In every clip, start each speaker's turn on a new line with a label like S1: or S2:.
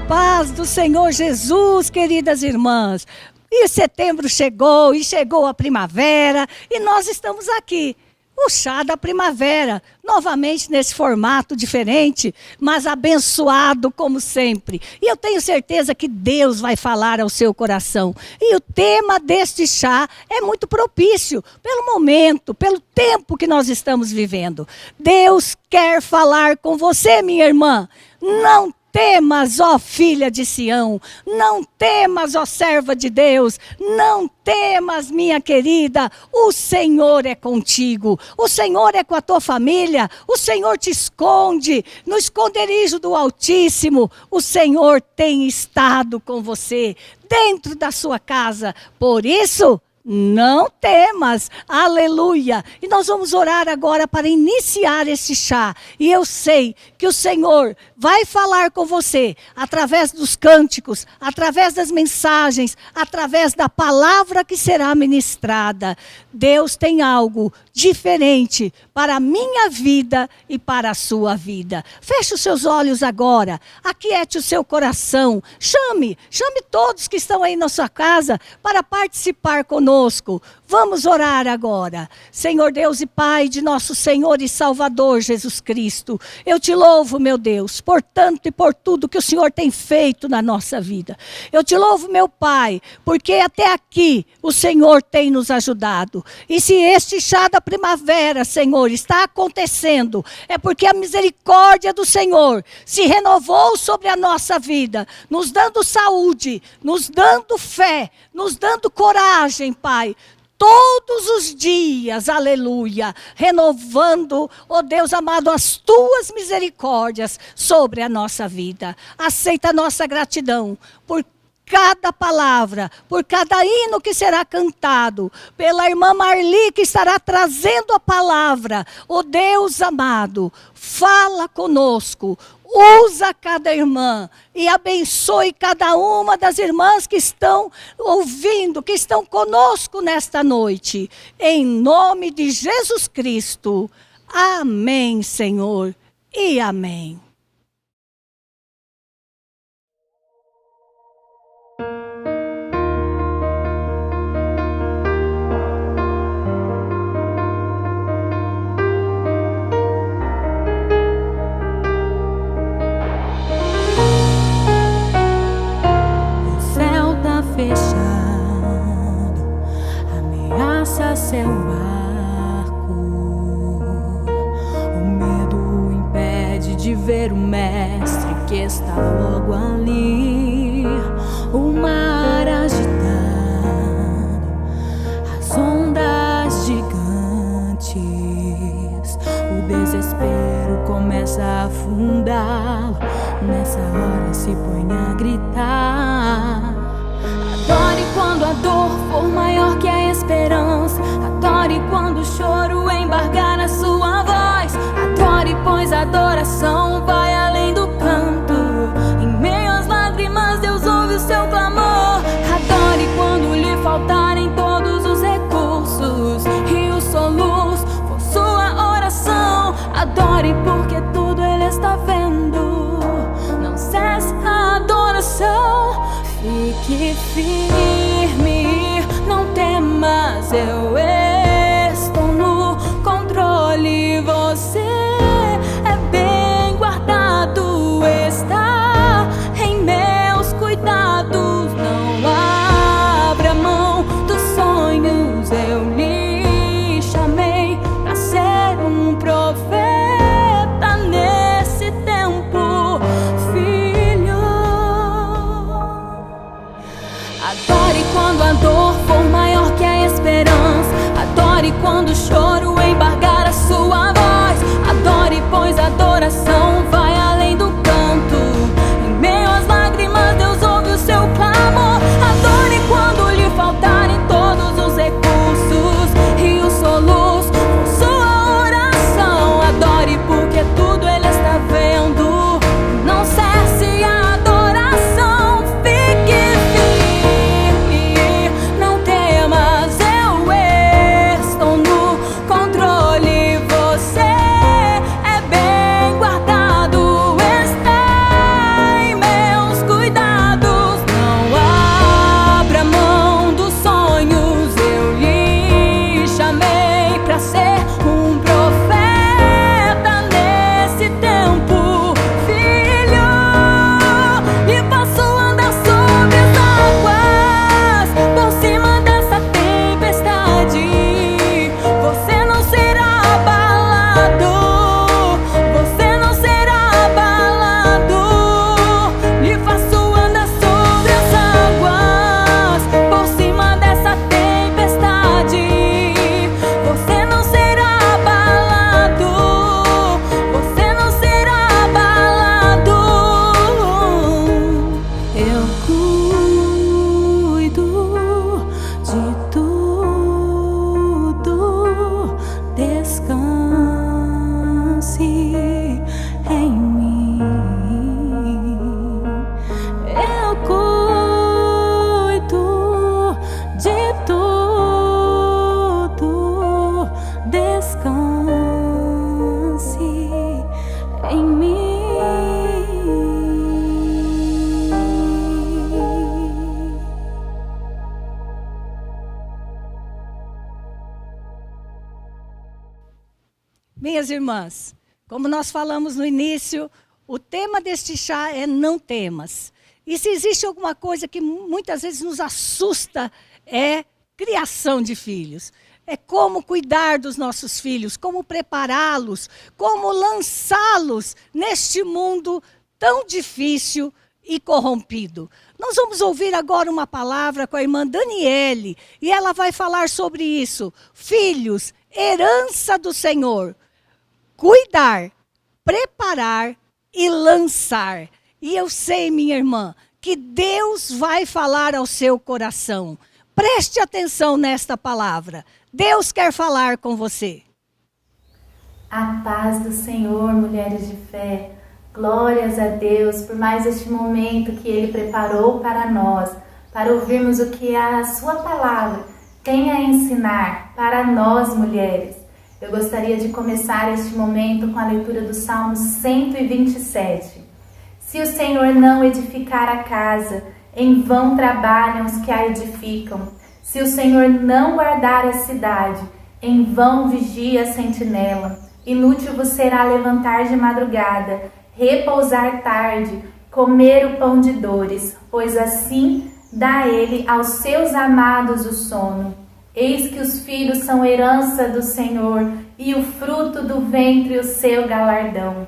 S1: paz do Senhor Jesus, queridas irmãs. E setembro chegou, e chegou a primavera, e nós estamos aqui. O chá da primavera, novamente nesse formato diferente, mas abençoado como sempre. E eu tenho certeza que Deus vai falar ao seu coração. E o tema deste chá é muito propício, pelo momento, pelo tempo que nós estamos vivendo. Deus quer falar com você, minha irmã. Não temas, ó filha de Sião, não temas, ó serva de Deus, não temas, minha querida, o Senhor é contigo, o Senhor é com a tua família, o Senhor te esconde no esconderijo do Altíssimo, o Senhor tem estado com você dentro da sua casa, por isso, não temas, aleluia. E nós vamos orar agora para iniciar esse chá. E eu sei que o Senhor vai falar com você através dos cânticos, através das mensagens, através da palavra que será ministrada. Deus tem algo diferente para a minha vida e para a sua vida. Feche os seus olhos agora, aquiete o seu coração, chame todos que estão aí na sua casa para participar conosco. Vamos orar agora. Senhor Deus e Pai de nosso Senhor e Salvador Jesus Cristo, eu te louvo, meu Deus, por tanto e por tudo que o Senhor tem feito na nossa vida. Eu te louvo, meu Pai, porque até aqui o Senhor tem nos ajudado. E se este chá da primavera, Senhor, está acontecendo, é porque a misericórdia do Senhor se renovou sobre a nossa vida, nos dando saúde, nos dando fé, nos dando coragem, Pai, todos os dias, aleluia, renovando, ó Deus amado, as tuas misericórdias sobre a nossa vida. Aceita a nossa gratidão por cada palavra, por cada hino que será cantado, pela irmã Marli que estará trazendo a palavra. Ó Deus amado, fala conosco. Usa cada irmã e abençoe cada uma das irmãs que estão ouvindo, que estão conosco nesta noite. Em nome de Jesus Cristo. Amém, Senhor, e amém.
S2: Seu barco, o medo impede de ver o mestre que está logo ali, o mar agitado, as ondas gigantes, o desespero começa a afundá-lo, nessa hora se põe a gritar. Adore quando a dor for maior que a esperança. Adore quando o choro embargar a sua voz. Adore, pois a adoração vai além do canto. Em meio às lágrimas, Deus ouve o seu clamor. Adore quando lhe faltarem todos os recursos e o soluço for sua oração. Adore porque tudo Ele está vendo. Não cesse a adoração. Fique firme, não temas, eu estou no controle. Você é bem guardado, está em meus cuidados. Não abra mão dos sonhos, eu lhe chamei pra ser um profeta nesse tempo, filho. Adore quando a dor for maior que a esperança. Adore quando o choro embargar a sua voz. Adore, pois a adoração vai além do canto. Em meio às lágrimas, Deus ouve o seu clamor. Adore quando lhe faltarem todos os recursos e o soluço for sua oração. Adore porque tudo Ele está vendo. Não cesse a adoração. Fique firme, não temas, eu estou no cuido de tudo. Descanse em mim. Eu cuido de tudo. Descanse em mim.
S1: Minhas irmãs, como nós falamos no início, o tema deste chá é não temas. E se existe alguma coisa que muitas vezes nos assusta, é criação de filhos. É como cuidar dos nossos filhos, como prepará-los, como lançá-los neste mundo tão difícil e corrompido. Nós vamos ouvir agora uma palavra com a irmã Daniele, e ela vai falar sobre isso. Filhos, herança do Senhor. Cuidar, preparar e lançar. E eu sei, minha irmã, que Deus vai falar ao seu coração. Preste atenção nesta palavra. Deus quer falar com você.
S3: A paz do Senhor, mulheres de fé. Glórias a Deus por mais este momento que Ele preparou para nós, para ouvirmos o que a sua palavra tem a ensinar para nós, mulheres. Eu gostaria de começar este momento com a leitura do Salmo 127. Se o Senhor não edificar a casa, em vão trabalham os que a edificam. Se o Senhor não guardar a cidade, em vão vigia a sentinela. Inútil vos será levantar de madrugada, repousar tarde, comer o pão de dores, pois assim dá ele aos seus amados o sono. Eis que os filhos são herança do Senhor, e o fruto do ventre o seu galardão.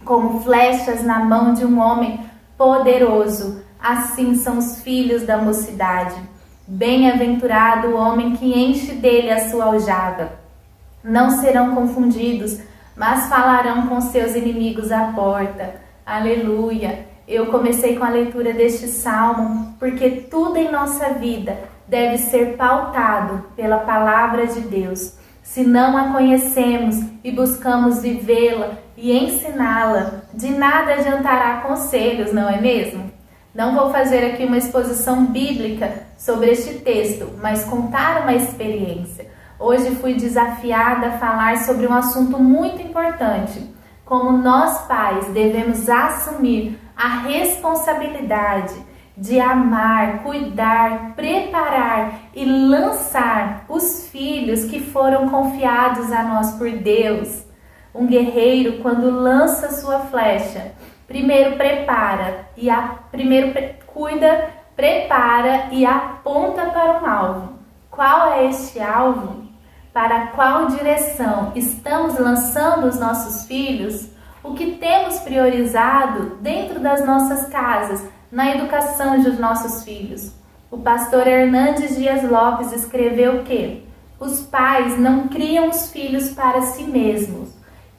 S3: Como flechas na mão de um homem poderoso, assim são os filhos da mocidade. Bem-aventurado o homem que enche dele a sua aljava. Não serão confundidos, mas falarão com seus inimigos à porta. Aleluia! Eu comecei com a leitura deste salmo, porque tudo em nossa vida deve ser pautado pela palavra de Deus. Se não a conhecemos e buscamos vivê-la e ensiná-la, de nada adiantará conselhos, não é mesmo? Não vou fazer aqui uma exposição bíblica sobre este texto, mas contar uma experiência. Hoje fui desafiada a falar sobre um assunto muito importante. Como nós pais devemos assumir a responsabilidade de amar, cuidar, preparar e lançar os filhos que foram confiados a nós por Deus. Um guerreiro, quando lança sua flecha, primeiro cuida, prepara e aponta para um alvo. Qual é este alvo? Para qual direção estamos lançando os nossos filhos? O que temos priorizado dentro das nossas casas, na educação dos nossos filhos? O pastor Hernandes Dias Lopes escreveu que os pais não criam os filhos para si mesmos,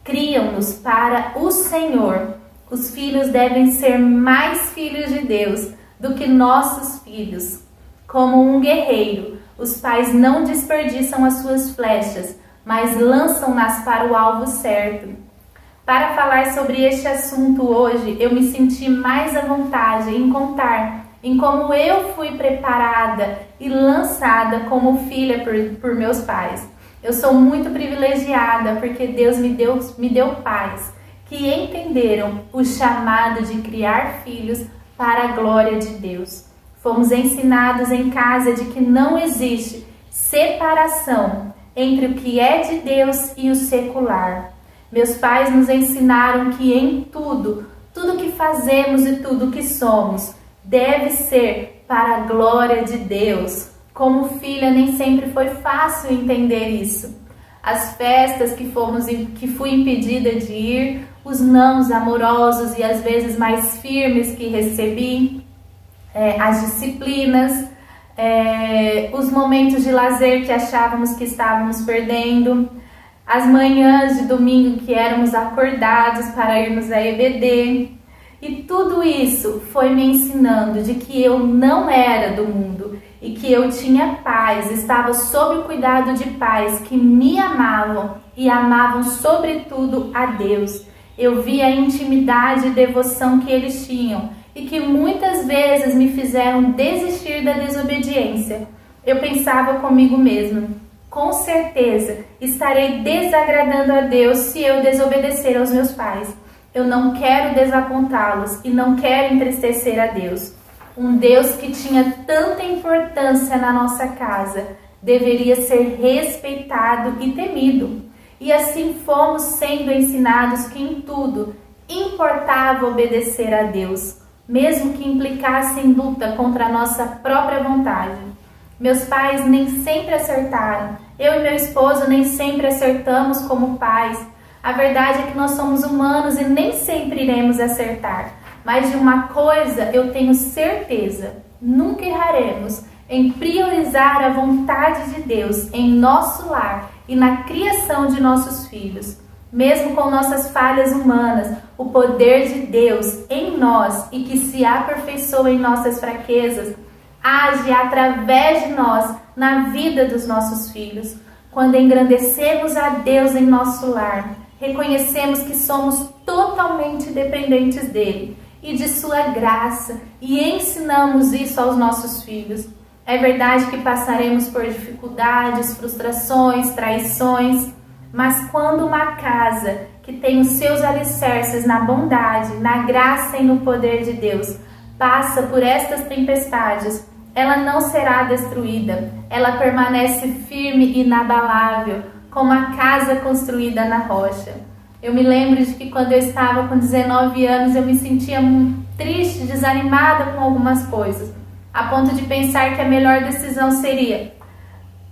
S3: criam-nos para o Senhor. Os filhos devem ser mais filhos de Deus do que nossos filhos. Como um guerreiro, os pais não desperdiçam as suas flechas, mas lançam-nas para o alvo certo. Para falar sobre este assunto hoje, eu me senti mais à vontade em contar em como eu fui preparada e lançada como filha por meus pais. Eu sou muito privilegiada porque Deus me deu pais que entenderam o chamado de criar filhos para a glória de Deus. Fomos ensinados em casa de que não existe separação entre o que é de Deus e o secular. Meus pais nos ensinaram que em tudo que fazemos e tudo que somos, deve ser para a glória de Deus. Como filha, nem sempre foi fácil entender isso. As festas que fui impedida de ir, os nãos amorosos e às vezes mais firmes que recebi, as disciplinas, os momentos de lazer que achávamos que estávamos perdendo, as manhãs de domingo que éramos acordados para irmos à EBD. E tudo isso foi me ensinando de que eu não era do mundo e que eu tinha pais, estava sob o cuidado de pais que me amavam e amavam sobretudo a Deus. Eu vi a intimidade e devoção que eles tinham e que muitas vezes me fizeram desistir da desobediência. Eu pensava comigo mesma, com certeza estarei desagradando a Deus se eu desobedecer aos meus pais. Eu não quero desapontá-los e não quero entristecer a Deus. Um Deus que tinha tanta importância na nossa casa deveria ser respeitado e temido. E assim fomos sendo ensinados que em tudo importava obedecer a Deus, mesmo que implicasse em luta contra a nossa própria vontade. Meus pais nem sempre acertaram. Eu e meu esposo nem sempre acertamos como pais. A verdade é que nós somos humanos e nem sempre iremos acertar. Mas de uma coisa eu tenho certeza, nunca erraremos em priorizar a vontade de Deus em nosso lar e na criação de nossos filhos. Mesmo com nossas falhas humanas, o poder de Deus em nós e que se aperfeiçoa em nossas fraquezas, age através de nós na vida dos nossos filhos. Quando engrandecemos a Deus em nosso lar, reconhecemos que somos totalmente dependentes dele e de sua graça e ensinamos isso aos nossos filhos. É verdade que passaremos por dificuldades, frustrações, traições, mas quando uma casa que tem os seus alicerces na bondade, na graça e no poder de Deus passa por estas tempestades, ela não será destruída, ela permanece firme e inabalável, como a casa construída na rocha. Eu me lembro de que quando eu estava com 19 anos, eu me sentia triste, desanimada com algumas coisas, a ponto de pensar que a melhor decisão seria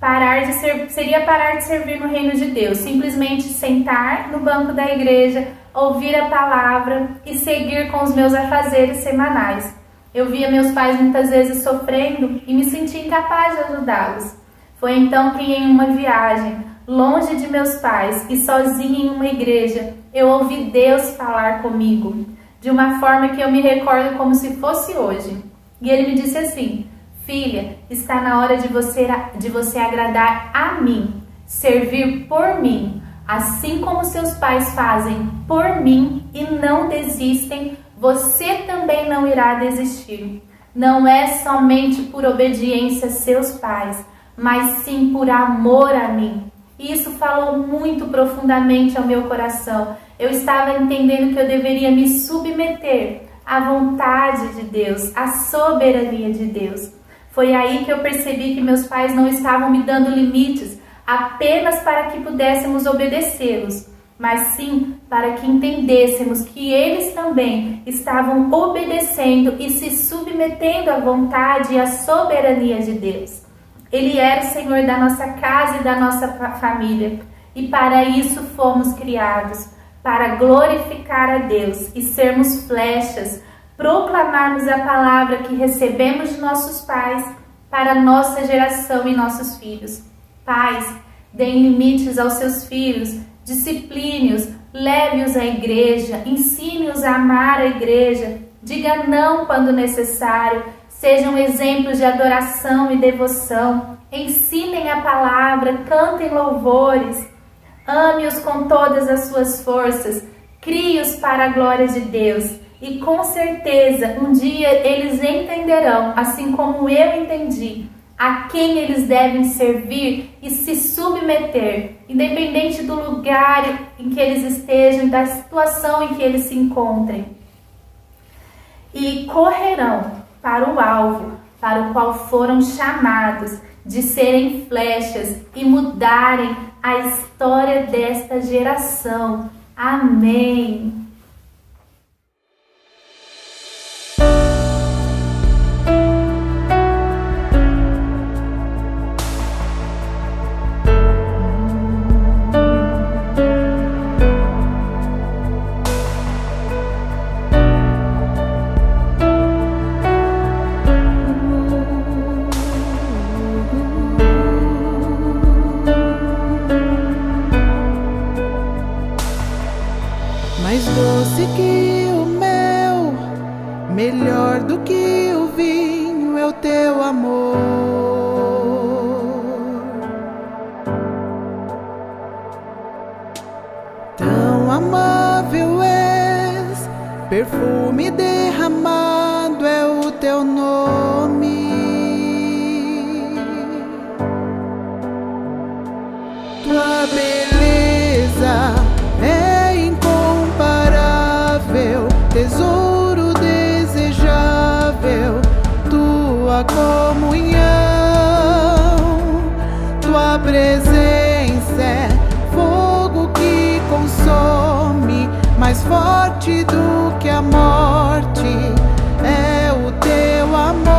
S3: parar de servir no reino de Deus, simplesmente sentar no banco da igreja, ouvir a palavra e seguir com os meus afazeres semanais. Eu via meus pais muitas vezes sofrendo e me sentia incapaz de ajudá-los. Foi então que em uma viagem, longe de meus pais e sozinha em uma igreja, eu ouvi Deus falar comigo, de uma forma que eu me recordo como se fosse hoje. E ele me disse assim: filha, está na hora de você agradar a mim, servir por mim, assim como seus pais fazem por mim e não desistem, você também não irá desistir. Não é somente por obediência a seus pais, mas sim por amor a mim. E isso falou muito profundamente ao meu coração. Eu estava entendendo que eu deveria me submeter à vontade de Deus, à soberania de Deus. Foi aí que eu percebi que meus pais não estavam me dando limites apenas para que pudéssemos obedecê-los, mas sim para que entendêssemos que eles também estavam obedecendo e se submetendo à vontade e à soberania de Deus. Ele era o Senhor da nossa casa e da nossa família, e para isso fomos criados, para glorificar a Deus e sermos flechas, proclamarmos a palavra que recebemos de nossos pais para a nossa geração e nossos filhos. Pais, deem limites aos seus filhos, discipline-os, leve-os à igreja, ensine-os a amar a igreja, diga não quando necessário, sejam exemplos de adoração e devoção, ensinem a palavra, cantem louvores, ame-os com todas as suas forças, crie-os para a glória de Deus. E com certeza um dia eles entenderão, assim como eu entendi, a quem eles devem servir e se submeter, independente do lugar em que eles estejam e da situação em que eles se encontrem. E correrão para o alvo, para o qual foram chamados, de serem flechas e mudarem a história desta geração. Amém.
S4: Mais teu amor. Tão amável és, perfume derramado é o teu nome. Tua beleza é incomparável, tesouro desejável, tua comunhão, tua presença é fogo que consome, mais forte do que a morte é o teu amor.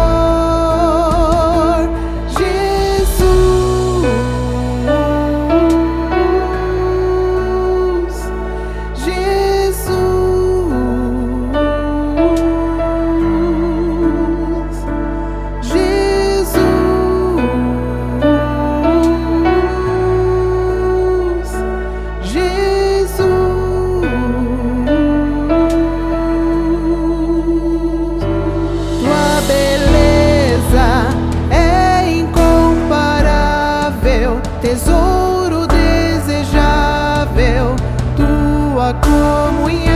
S4: Tesouro desejável, tua comunhão,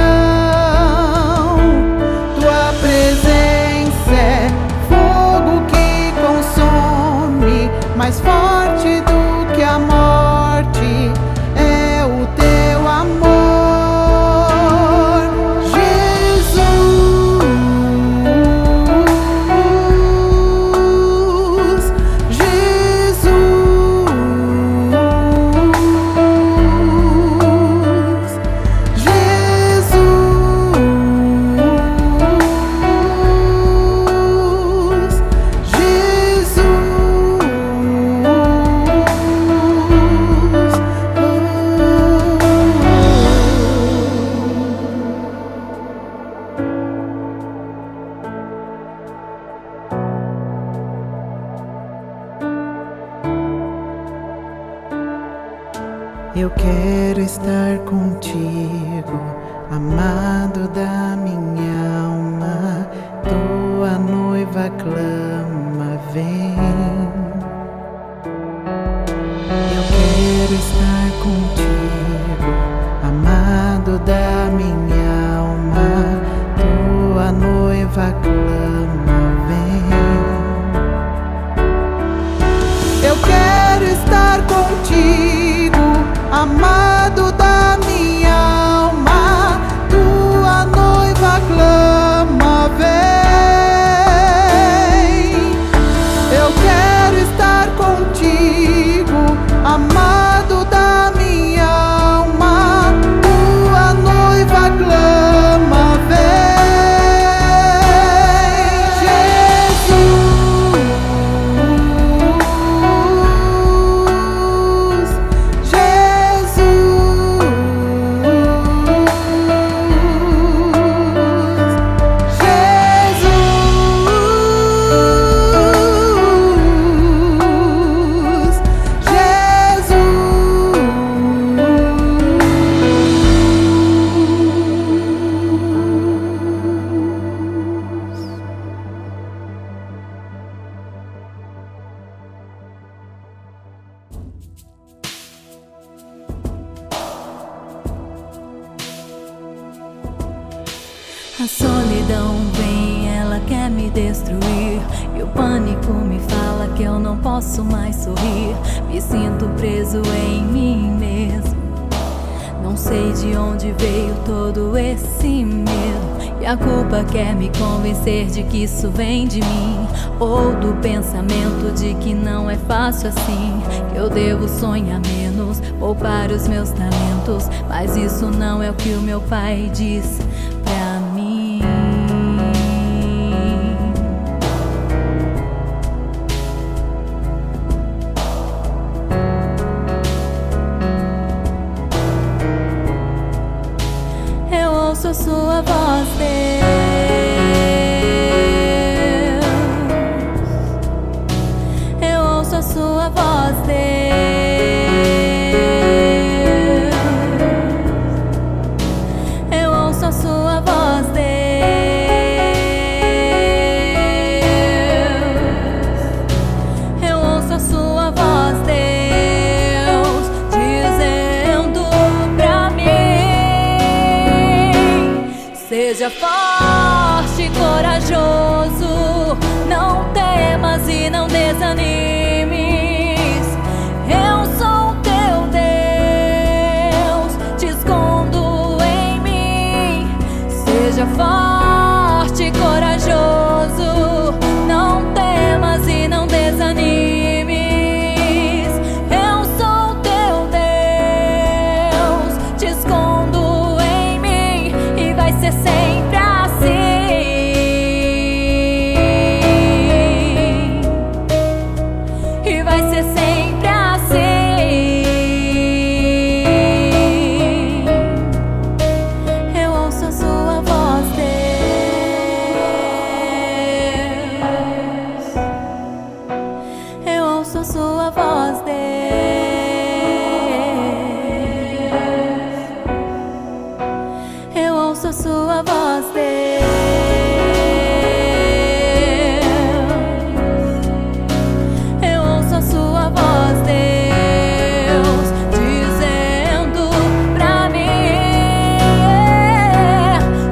S4: tua presença é fogo que consome, mais forte do que a morte é o teu amor. Eu quero estar contigo, amado da minha alma. Tua noiva clama, vem. Eu quero estar contigo, amado da minha alma. Tua noiva clama, vem. Eu quero estar contigo, amado da minha alma, tua noiva clama, vem. Eu quero estar contigo, amado da minha alma, tua noiva clama, vem.
S2: A solidão vem, ela quer me destruir, e o pânico me fala que eu não posso mais sorrir. Me sinto preso em mim mesmo, não sei de onde veio todo esse medo, e a culpa quer me convencer de que isso vem de mim, ou do pensamento de que não é fácil assim, que eu devo sonhar menos, poupar os meus talentos. Mas isso não é o que o meu pai diz pra mim. Eu ouço a sua voz, Deus. Eu ouço a sua voz, Deus. Eu ouço a sua ouço sua voz, Deus. Eu ouço sua voz, Deus. Eu ouço sua voz, Deus, dizendo pra mim: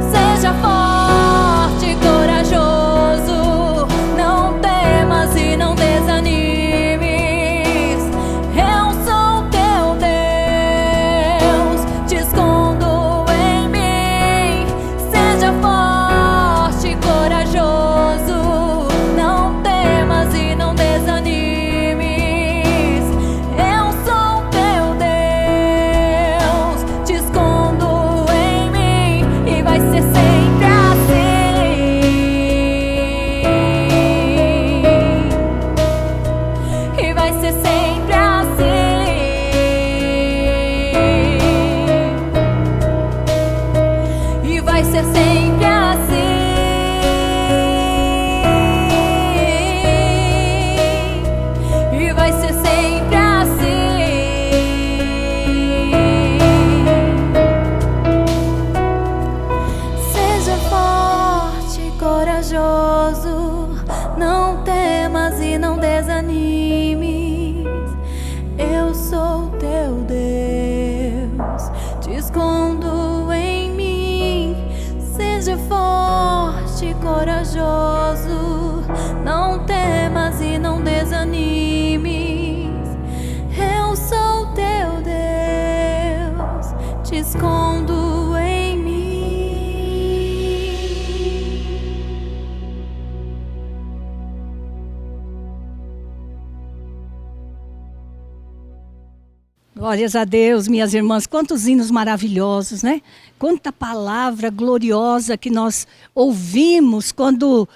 S2: seja forte e corajoso, não temas e não desanimes. Eu sou teu Deus, te escondo em mim. Seja forte e corajoso, não temas e não desanimes. Eu sou teu Deus, te escondo em mim, e vai ser sempre assim. E vai ser sempre assim. E vai ser sempre assim. E vai ser sempre assim. Seja forte e corajoso, não temas e não desanimes. Eu sou teu Deus, te escondo em mim. Seja forte e corajoso, não temas e não desanimes. Eu sou teu Deus, te escondo em mim.
S1: Glórias a Deus, minhas irmãs, quantos hinos maravilhosos, né? Quanta palavra gloriosa que nós ouvimos quando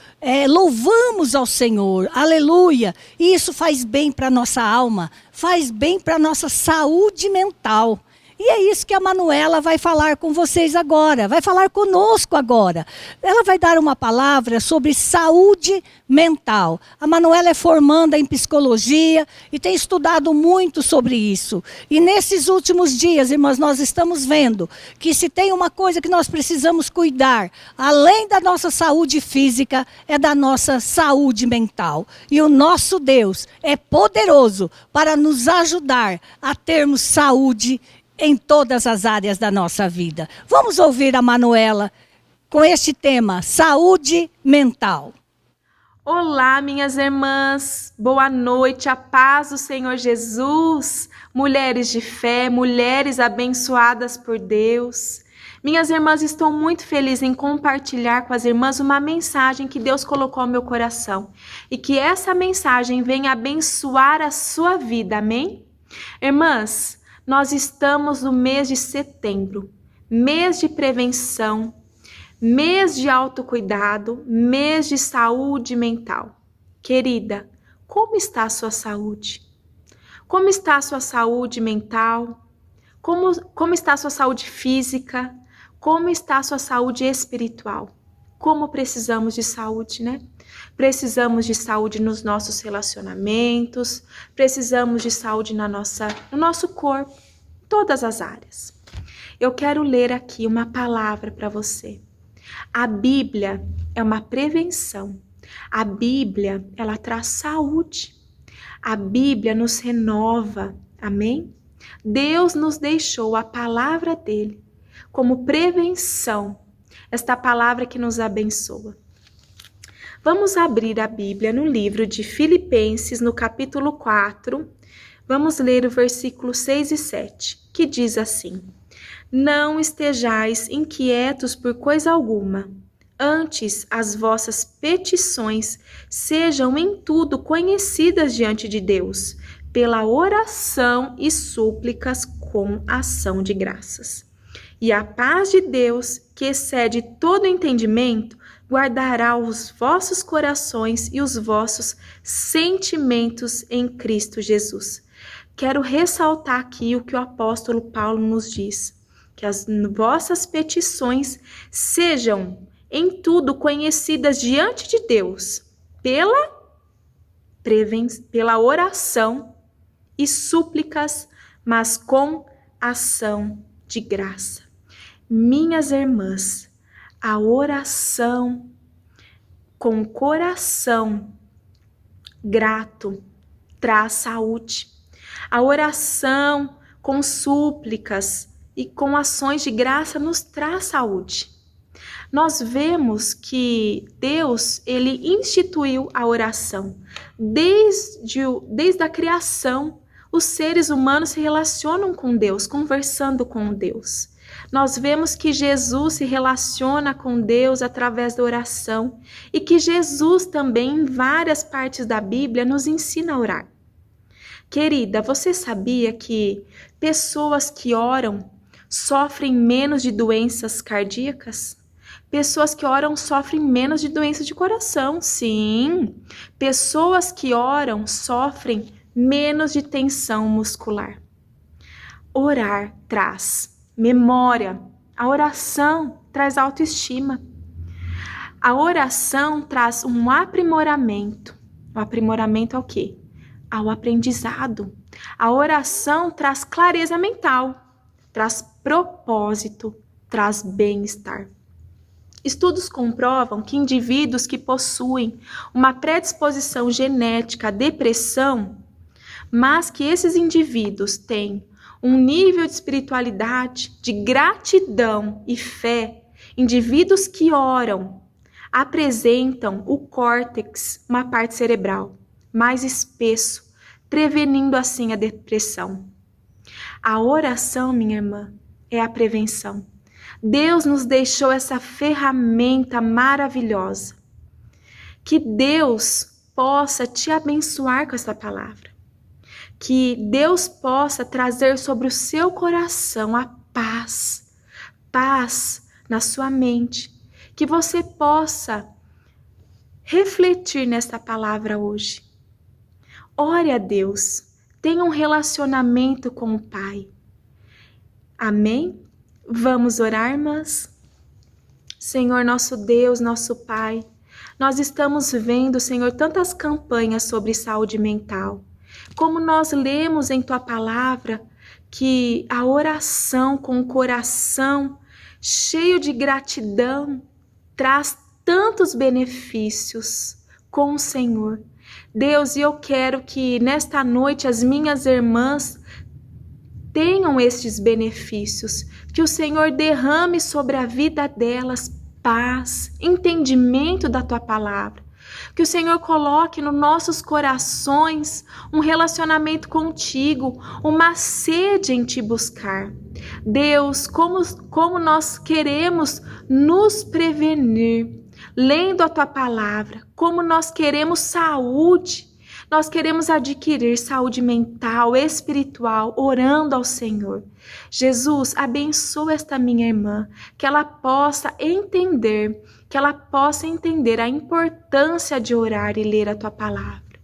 S1: louvamos ao Senhor, aleluia! E isso faz bem para a nossa alma, faz bem para a nossa saúde mental. E é isso que a Manuela vai falar com vocês agora, vai falar conosco agora. Ela vai dar uma palavra sobre saúde mental. A Manuela é formanda em psicologia e tem estudado muito sobre isso. E nesses últimos dias, irmãs, nós estamos vendo que se tem uma coisa que nós precisamos cuidar, além da nossa saúde física, é da nossa saúde mental. E o nosso Deus é poderoso para nos ajudar a termos saúde em todas as áreas da nossa vida. Vamos ouvir a Manuela com este tema, saúde mental.
S5: Olá, minhas irmãs, boa noite, a paz do Senhor Jesus, mulheres de fé, mulheres abençoadas por Deus. Minhas irmãs, estou muito feliz em compartilhar com as irmãs uma mensagem que Deus colocou no meu coração e que essa mensagem venha abençoar a sua vida, amém? Irmãs, nós estamos no mês de setembro, mês de prevenção, mês de autocuidado, mês de saúde mental. Querida, como está a sua saúde? Como está a sua saúde mental? Como está a sua saúde física? Como está a sua saúde espiritual? Como precisamos de saúde, né? Precisamos de saúde nos nossos relacionamentos, precisamos de saúde no nosso corpo, em todas as áreas. Eu quero ler aqui uma palavra para você. A Bíblia é uma prevenção. A Bíblia, ela traz saúde. A Bíblia nos renova, amém? Deus nos deixou a palavra dele como prevenção, esta palavra que nos abençoa. Vamos abrir a Bíblia no livro de Filipenses, no capítulo 4. Vamos ler o versículo 6 e 7, que diz assim: Não estejais inquietos por coisa alguma, antes as vossas petições sejam em tudo conhecidas diante de Deus, pela oração e súplicas com ação de graças. E a paz de Deus, que excede todo entendimento, guardará os vossos corações e os vossos sentimentos em Cristo Jesus. Quero ressaltar aqui o que o apóstolo Paulo nos diz, que as vossas petições sejam em tudo conhecidas diante de Deus, pela pela oração e súplicas, mas com ação de graça. Minhas irmãs, a oração com o coração grato traz saúde. A oração com súplicas e com ações de graça nos traz saúde. Nós vemos que Deus, ele instituiu a oração. Desde a criação, os seres humanos se relacionam com Deus, conversando com Deus. Nós vemos que Jesus se relaciona com Deus através da oração e que Jesus também, em várias partes da Bíblia, nos ensina a orar. Querida, você sabia que pessoas que oram sofrem menos de doenças cardíacas? Pessoas que oram sofrem menos de doenças de coração, sim. Pessoas que oram sofrem menos de tensão muscular. Orar traz memória. A oração traz autoestima. A oração traz um aprimoramento. O aprimoramento é o quê? Ao aprendizado. A oração traz clareza mental, traz propósito, traz bem-estar. Estudos comprovam que indivíduos que possuem uma predisposição genética à depressão, mas que esses indivíduos têm um nível de espiritualidade, de gratidão e fé, indivíduos que oram, apresentam o córtex, uma parte cerebral, mais espesso, prevenindo assim a depressão. A oração, minha irmã, é a prevenção. Deus nos deixou essa ferramenta maravilhosa. Que Deus possa te abençoar com essa palavra. Que Deus possa trazer sobre o seu coração a paz. Paz na sua mente. Que você possa refletir nesta palavra hoje. Ore a Deus. Tenha um relacionamento com o Pai. Amém? Vamos orar, irmãs? Senhor, nosso Deus, nosso Pai, nós estamos vendo, Senhor, tantas campanhas sobre saúde mental. Como nós lemos em Tua palavra que a oração com o coração cheio de gratidão traz tantos benefícios com o Senhor. Deus, e eu quero que nesta noite as minhas irmãs tenham estes benefícios, que o Senhor derrame sobre a vida delas paz, entendimento da Tua palavra, que o Senhor coloque nos nossos corações um relacionamento contigo, uma sede em Te buscar. Deus, como nós queremos nos prevenir, lendo a Tua palavra, como nós queremos saúde. Nós queremos adquirir saúde mental, espiritual, orando ao Senhor. Jesus, abençoa esta minha irmã, que ela possa entender a importância de orar e ler a Tua palavra.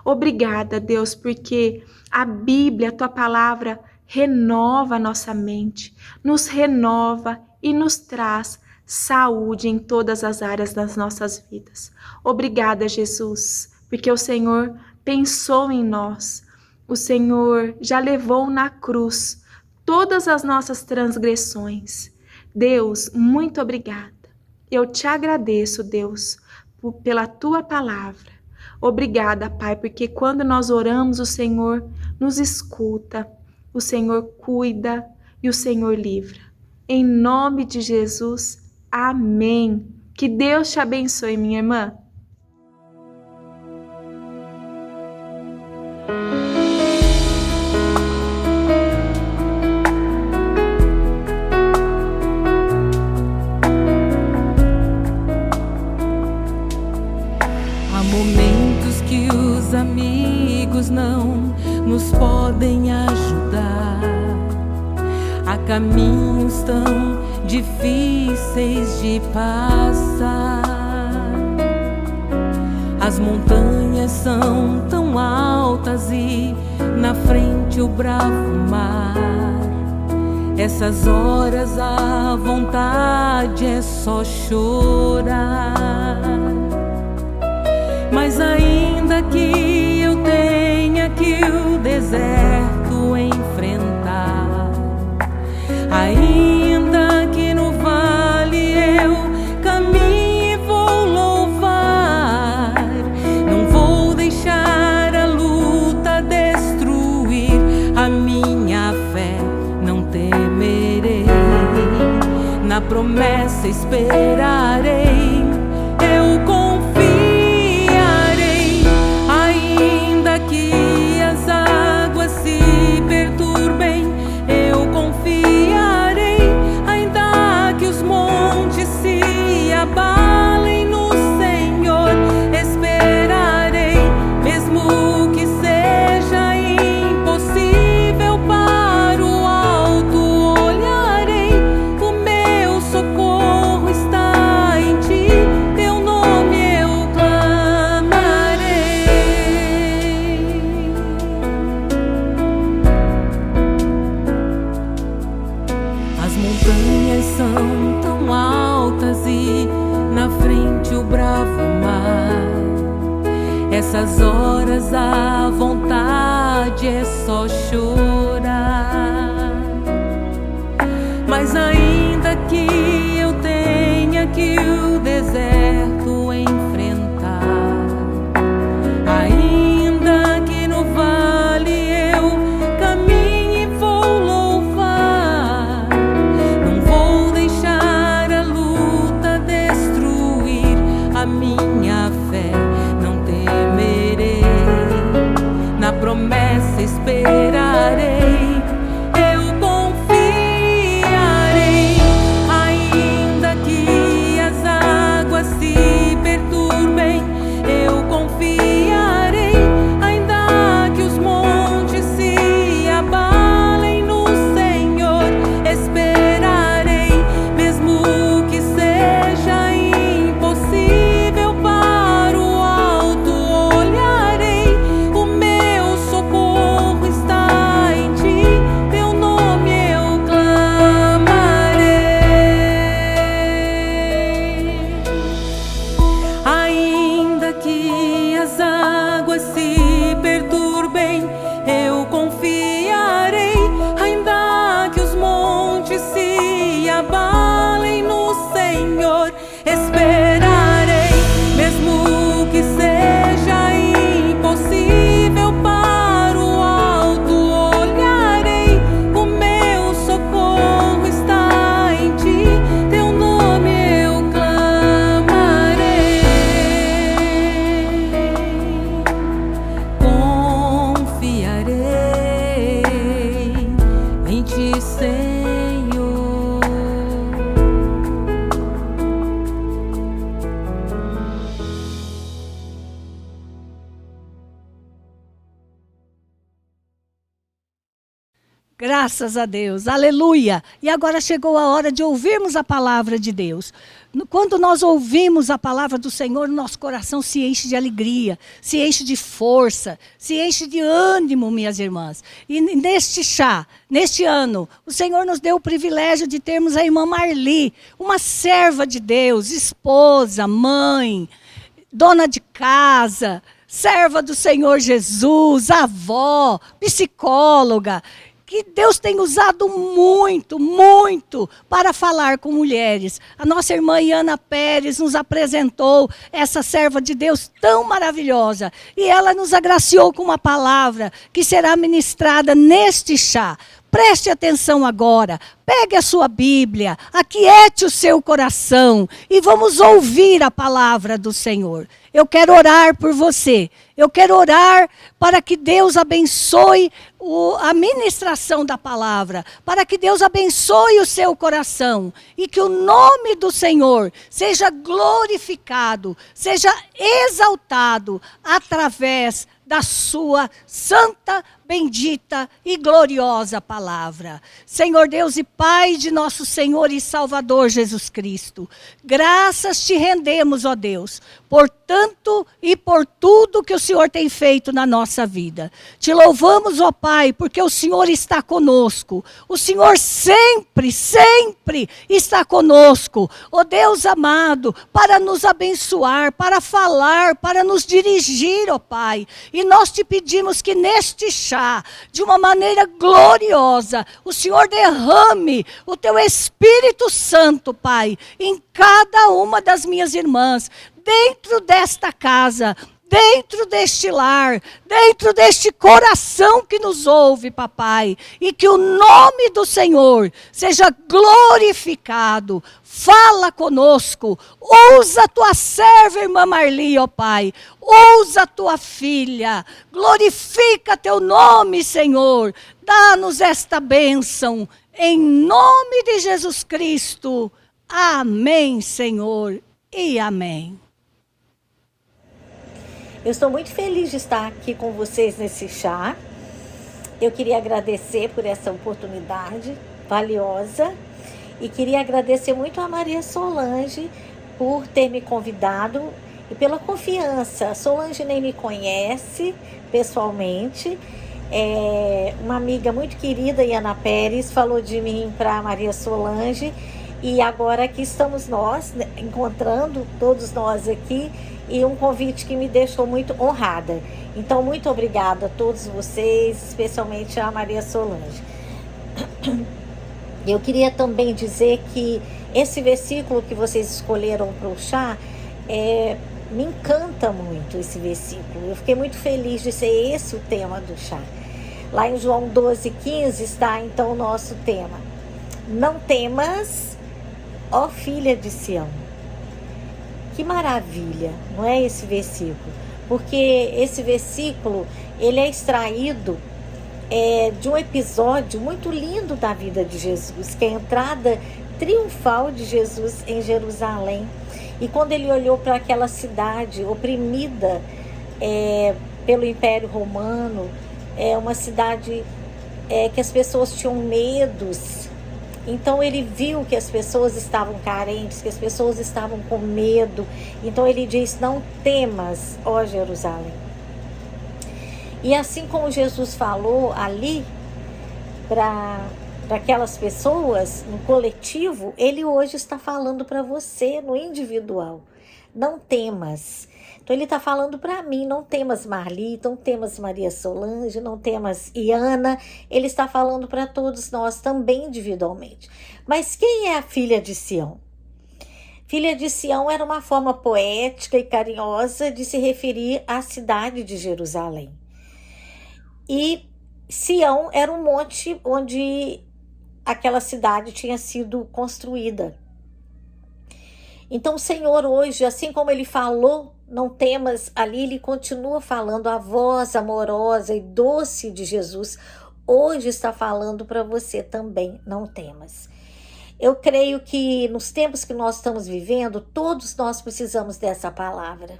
S5: Obrigada, Deus, porque a Bíblia, a Tua palavra, renova a nossa mente, nos renova e nos traz saúde em todas as áreas das nossas vidas. Obrigada, Jesus, porque o Senhor pensou em nós. O Senhor já levou na cruz todas as nossas transgressões. Deus, muito obrigada. Eu te agradeço, Deus, pela Tua palavra. Obrigada, Pai, porque quando nós oramos, o Senhor nos escuta, o Senhor cuida e o Senhor livra. Em nome de Jesus, amém. Que Deus te abençoe, minha irmã.
S2: Há momentos que os amigos não nos podem ajudar. Há caminhos tão difíceis de passar. As montanhas são tão altas e na frente o bravo mar. Essas horas a vontade é só chorar. Mas ainda que promessa esperarei, eu confiarei, ainda que as águas se perturbem, eu confiarei, ainda que os montes se abalem no Senhor, esperarei, mesmo que seja impossível, para o alto olharei, o meu socorro está em ti, teu nome eu clamarei. As montanhas são tão altas e na frente o bravo mar. Essas horas a vontade é só chorar. Mas ainda que eu tenha que o deserto enfrentar, ainda que no vale eu caminhe e vou louvar, não vou deixar a luta destruir a minha fé, não temerei, na promessa esperarei, eu confiarei, ainda que as águas se perturbem, eu confiarei, ainda que os montes se abalem no Senhor, esperarei, mesmo que seja impossível, para o alto olharei, o meu socorro está em ti, teu nome eu clamarei. Ainda que as águas se perturbem, eu confiarei, ainda que os montes se abalem no Senhor, esperarei, mesmo que seja impossível, para o alto olharei, o meu socorro está em ti, teu nome eu clamarei. Confiarei em ti, Senhor.
S1: Graças a Deus, aleluia! E agora chegou a hora de ouvirmos a palavra de Deus. Quando nós ouvimos a palavra do Senhor, nosso coração se enche de alegria, se enche de força, se enche de ânimo, minhas irmãs. E neste chá, neste ano, o Senhor nos deu o privilégio de termos a irmã Marli, uma serva de Deus, esposa, mãe, dona de casa, serva do Senhor Jesus, avó, psicóloga, que Deus tem usado muito, muito para falar com mulheres. A nossa irmã Iana Pérez nos apresentou essa serva de Deus tão maravilhosa. E ela nos agraciou com uma palavra que será ministrada neste chá. Preste atenção agora, pegue a sua Bíblia, aquiete o seu coração e vamos ouvir a palavra do Senhor. Eu quero orar por você, eu quero orar para que Deus abençoe a ministração da palavra, para que Deus abençoe o seu coração e que o nome do Senhor seja glorificado, seja exaltado através da sua santa, bendita e gloriosa palavra. Senhor Deus e Pai de nosso Senhor e Salvador Jesus Cristo, graças te rendemos, ó Deus, por tanto e por tudo que o Senhor tem feito na nossa vida. Te louvamos, ó Pai, porque o Senhor está conosco. O Senhor sempre, sempre está conosco, ó Deus amado, para nos abençoar, para falar, para nos dirigir, ó Pai. E nós te pedimos que neste chá, de uma maneira gloriosa, o Senhor derrame o teu Espírito Santo, Pai, em cada uma das minhas irmãs, dentro desta casa, dentro deste lar, dentro deste coração que nos ouve, papai, e que o nome do Senhor seja glorificado, Fala conosco, usa a tua serva, irmã Marli, ó Pai, usa a tua filha, glorifica teu nome, Senhor, dá-nos esta bênção, em nome de Jesus Cristo, amém, Senhor, e amém.
S6: Eu estou muito feliz de estar aqui com vocês nesse chá. Eu queria agradecer por essa oportunidade valiosa e queria agradecer muito a Maria Solange por ter me convidado e pela confiança. A Solange nem me conhece pessoalmente, uma amiga muito querida, Iana Pérez, falou de mim para Maria Solange e agora aqui estamos nós, né, encontrando todos nós aqui, e um convite que me deixou muito honrada. Então, muito obrigada a todos vocês, especialmente a Maria Solange. Eu queria também dizer que esse versículo que vocês escolheram para o chá, me encanta muito esse versículo. Eu fiquei muito feliz de ser esse o tema do chá. Lá em João 12:15 está então o nosso tema. Não temas, ó filha de Sião. Que maravilha, não é esse versículo? Porque esse versículo, ele é extraído de um episódio muito lindo da vida de Jesus, que é a entrada triunfal de Jesus em Jerusalém. E quando ele olhou para aquela cidade oprimida pelo Império Romano, uma cidade que as pessoas tinham medos. Então ele viu que as pessoas estavam carentes, que as pessoas estavam com medo. Então ele diz, não temas, ó Jerusalém. E assim como Jesus falou ali para aquelas pessoas, no coletivo, ele hoje está falando para você, no individual. Não temas. Então ele está falando para mim, não temas Marli, não temas Maria Solange, não temas Iana. Ele está falando para todos nós também individualmente. Mas quem é a filha de Sião? Filha de Sião era uma forma poética e carinhosa de se referir à cidade de Jerusalém. E Sião era um monte onde aquela cidade tinha sido construída. Então o Senhor hoje, assim como ele falou, não temas ali, ele continua falando, a voz amorosa e doce de Jesus, hoje está falando para você também, não temas. Eu creio que nos tempos que nós estamos vivendo, todos nós precisamos dessa palavra.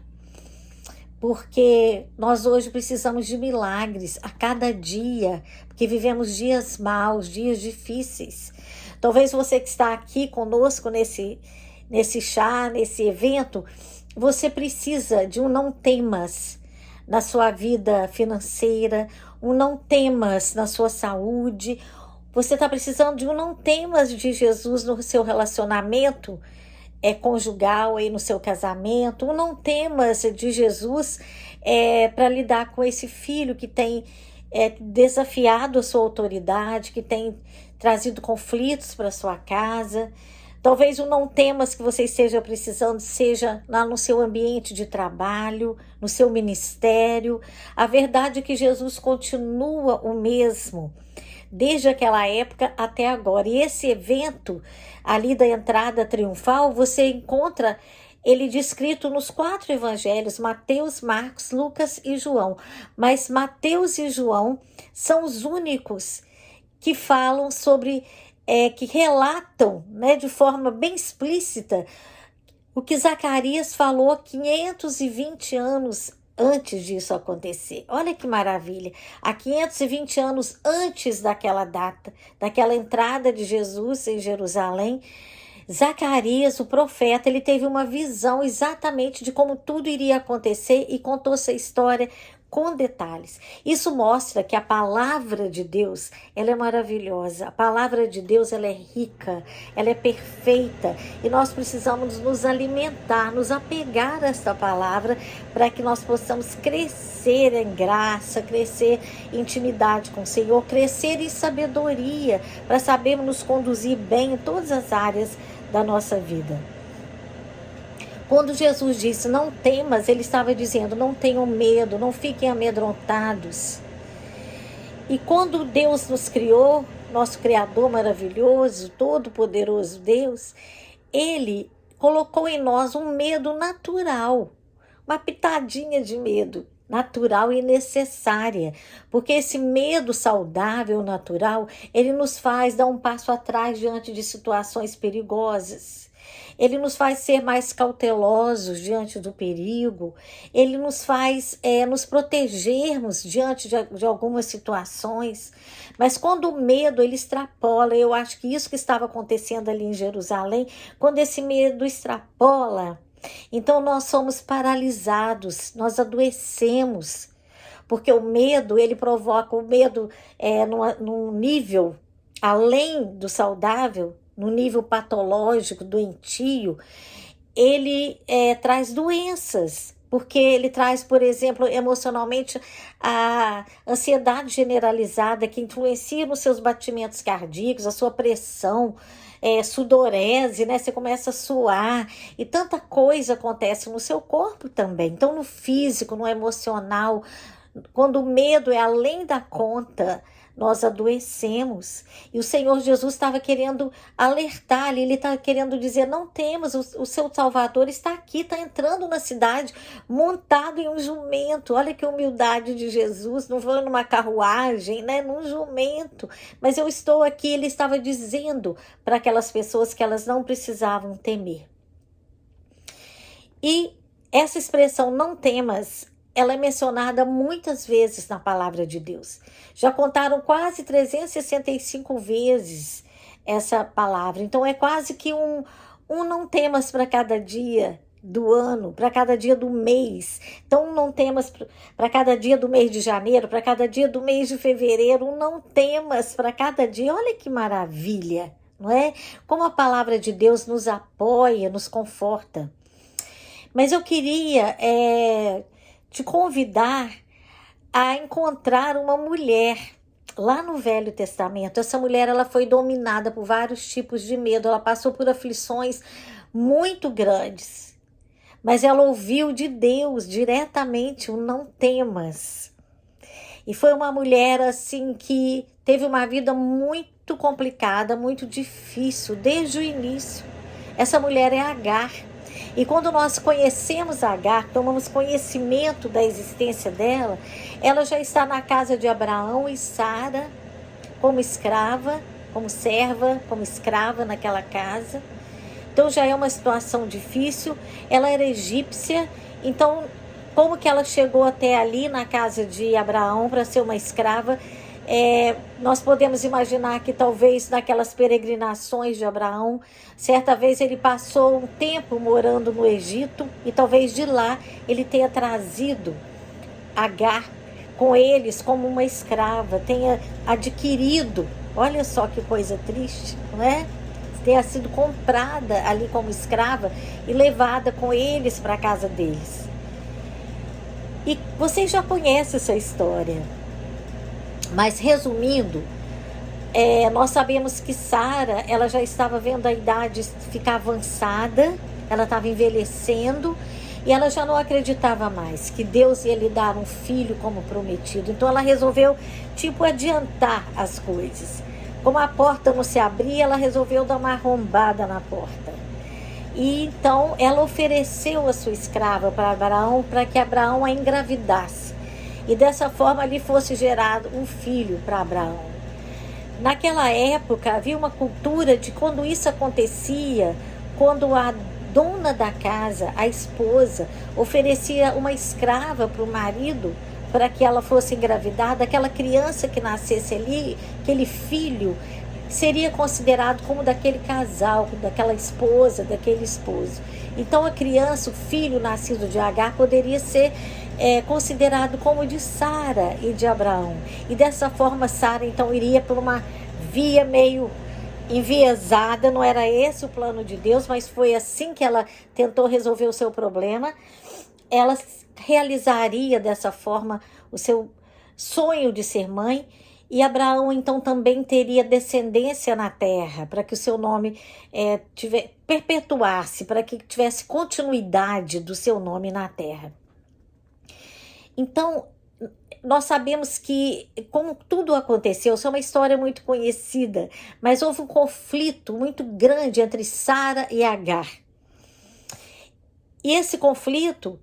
S6: Porque nós hoje precisamos de milagres a cada dia, porque vivemos dias maus, dias difíceis. Talvez você que está aqui conosco nesse chá, nesse evento, você precisa de um não temas na sua vida financeira, um não temas na sua saúde. Você está precisando de um não temas de Jesus no seu relacionamento conjugal, aí no seu casamento. Um não temas de Jesus para lidar com esse filho que tem desafiado a sua autoridade, que tem trazido conflitos para sua casa. Talvez o não temas que você esteja precisando seja lá no seu ambiente de trabalho, no seu ministério. A verdade é que Jesus continua o mesmo, desde aquela época até agora. E esse evento ali da entrada triunfal, você encontra ele descrito nos 4 evangelhos, Mateus, Marcos, Lucas e João. Mas Mateus e João são os únicos que falam sobre... que relatam, né, de forma bem explícita o que Zacarias falou 520 anos antes disso acontecer. Olha que maravilha! Há 520 anos antes daquela data, daquela entrada de Jesus em Jerusalém, Zacarias, o profeta, ele teve uma visão exatamente de como tudo iria acontecer e contou essa história com detalhes. Isso mostra que a palavra de Deus, ela é maravilhosa. A palavra de Deus, ela é rica, ela é perfeita. E nós precisamos nos alimentar, nos apegar a esta palavra para que nós possamos crescer em graça, crescer em intimidade com o Senhor, crescer em sabedoria, para sabermos nos conduzir bem em todas as áreas da nossa vida. Quando Jesus disse, não temas, ele estava dizendo, não tenham medo, não fiquem amedrontados. E quando Deus nos criou, nosso Criador maravilhoso, todo-poderoso Deus, ele colocou em nós um medo natural, uma pitadinha de medo natural e necessária, porque esse medo saudável, natural, ele nos faz dar um passo atrás diante de situações perigosas. Ele nos faz ser mais cautelosos diante do perigo. Ele nos faz nos protegermos diante de algumas situações. Mas quando o medo ele extrapola, eu acho que isso que estava acontecendo ali em Jerusalém, quando esse medo extrapola, então nós somos paralisados, nós adoecemos, porque o medo, ele provoca o medo num nível além do saudável, no nível patológico, doentio, ele traz doenças, porque ele traz, por exemplo, emocionalmente a ansiedade generalizada que influencia nos seus batimentos cardíacos, a sua pressão, sudorese, né? Você começa a suar e tanta coisa acontece no seu corpo também. Então, no físico, no emocional, quando o medo é além da conta, nós adoecemos. E o Senhor Jesus estava querendo alertar, ele estava querendo dizer, não temas, o seu Salvador está aqui, está entrando na cidade, montado em um jumento. Olha que humildade de Jesus, não foi numa carruagem, né? Num jumento. Mas eu estou aqui, ele estava dizendo para aquelas pessoas que elas não precisavam temer. E essa expressão, não temas, ela é mencionada muitas vezes na palavra de Deus. Já contaram quase 365 vezes essa palavra. Então é quase que um não temas para cada dia do ano, para cada dia do mês. Então não temas para cada dia do mês de janeiro, para cada dia do mês de fevereiro, não temas para cada dia. Olha que maravilha, não é? Como a palavra de Deus nos apoia, nos conforta. Mas eu queria te convidar a encontrar uma mulher lá no Velho Testamento. Essa mulher ela foi dominada por vários tipos de medo, ela passou por aflições muito grandes, mas ela ouviu de Deus diretamente o não temas. E foi uma mulher assim que teve uma vida muito complicada, muito difícil desde o início. Essa mulher é Agar. E quando nós conhecemos Agar, tomamos conhecimento da existência dela, ela já está na casa de Abraão e Sara, como escrava, como serva, como escrava naquela casa. Então já é uma situação difícil. Ela era egípcia, então como que ela chegou até ali na casa de Abraão para ser uma escrava? Nós podemos imaginar que talvez naquelas peregrinações de Abraão, certa vez ele passou um tempo morando no Egito e talvez de lá ele tenha trazido Agar com eles como uma escrava, tenha adquirido, olha só que coisa triste, não é? Tenha sido comprada ali como escrava e levada com eles para a casa deles. E vocês já conhecem essa história. Mas resumindo, nós sabemos que Sara, ela já estava vendo a idade ficar avançada, ela estava envelhecendo e ela já não acreditava mais que Deus ia lhe dar um filho como prometido. Então ela resolveu, adiantar as coisas. Como a porta não se abria, ela resolveu dar uma arrombada na porta. E então ela ofereceu a sua escrava para Abraão, para que Abraão a engravidasse. E dessa forma ali fosse gerado um filho para Abraão. Naquela época havia uma cultura de quando isso acontecia, quando a dona da casa, a esposa, oferecia uma escrava para o marido, para que ela fosse engravidada, aquela criança que nascesse ali, aquele filho, seria considerado como daquele casal, daquela esposa, daquele esposo. Então a criança, o filho nascido de Agar, poderia ser considerado como de Sara e de Abraão. E dessa forma Sara então iria por uma via meio enviesada, não era esse o plano de Deus, mas foi assim que ela tentou resolver o seu problema. Ela realizaria dessa forma o seu sonho de ser mãe, e Abraão então também teria descendência na terra, para que o seu nome perpetuasse, para que tivesse continuidade do seu nome na terra. Então, nós sabemos que, como tudo aconteceu, isso é uma história muito conhecida, mas houve um conflito muito grande entre Sara e Agar. E esse conflito,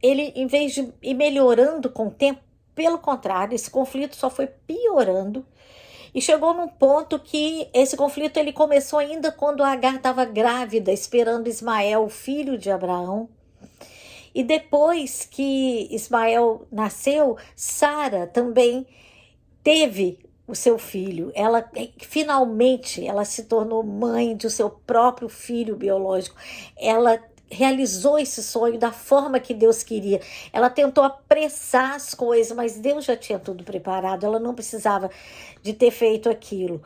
S6: ele, em vez de ir melhorando com o tempo, pelo contrário, esse conflito só foi piorando. E chegou num ponto que esse conflito ele começou ainda quando Agar estava grávida, esperando Ismael, filho de Abraão. E depois que Ismael nasceu, Sara também teve o seu filho. Ela finalmente ela se tornou mãe do seu próprio filho biológico. Ela realizou esse sonho da forma que Deus queria. Ela tentou apressar as coisas, mas Deus já tinha tudo preparado. Ela não precisava de ter feito aquilo.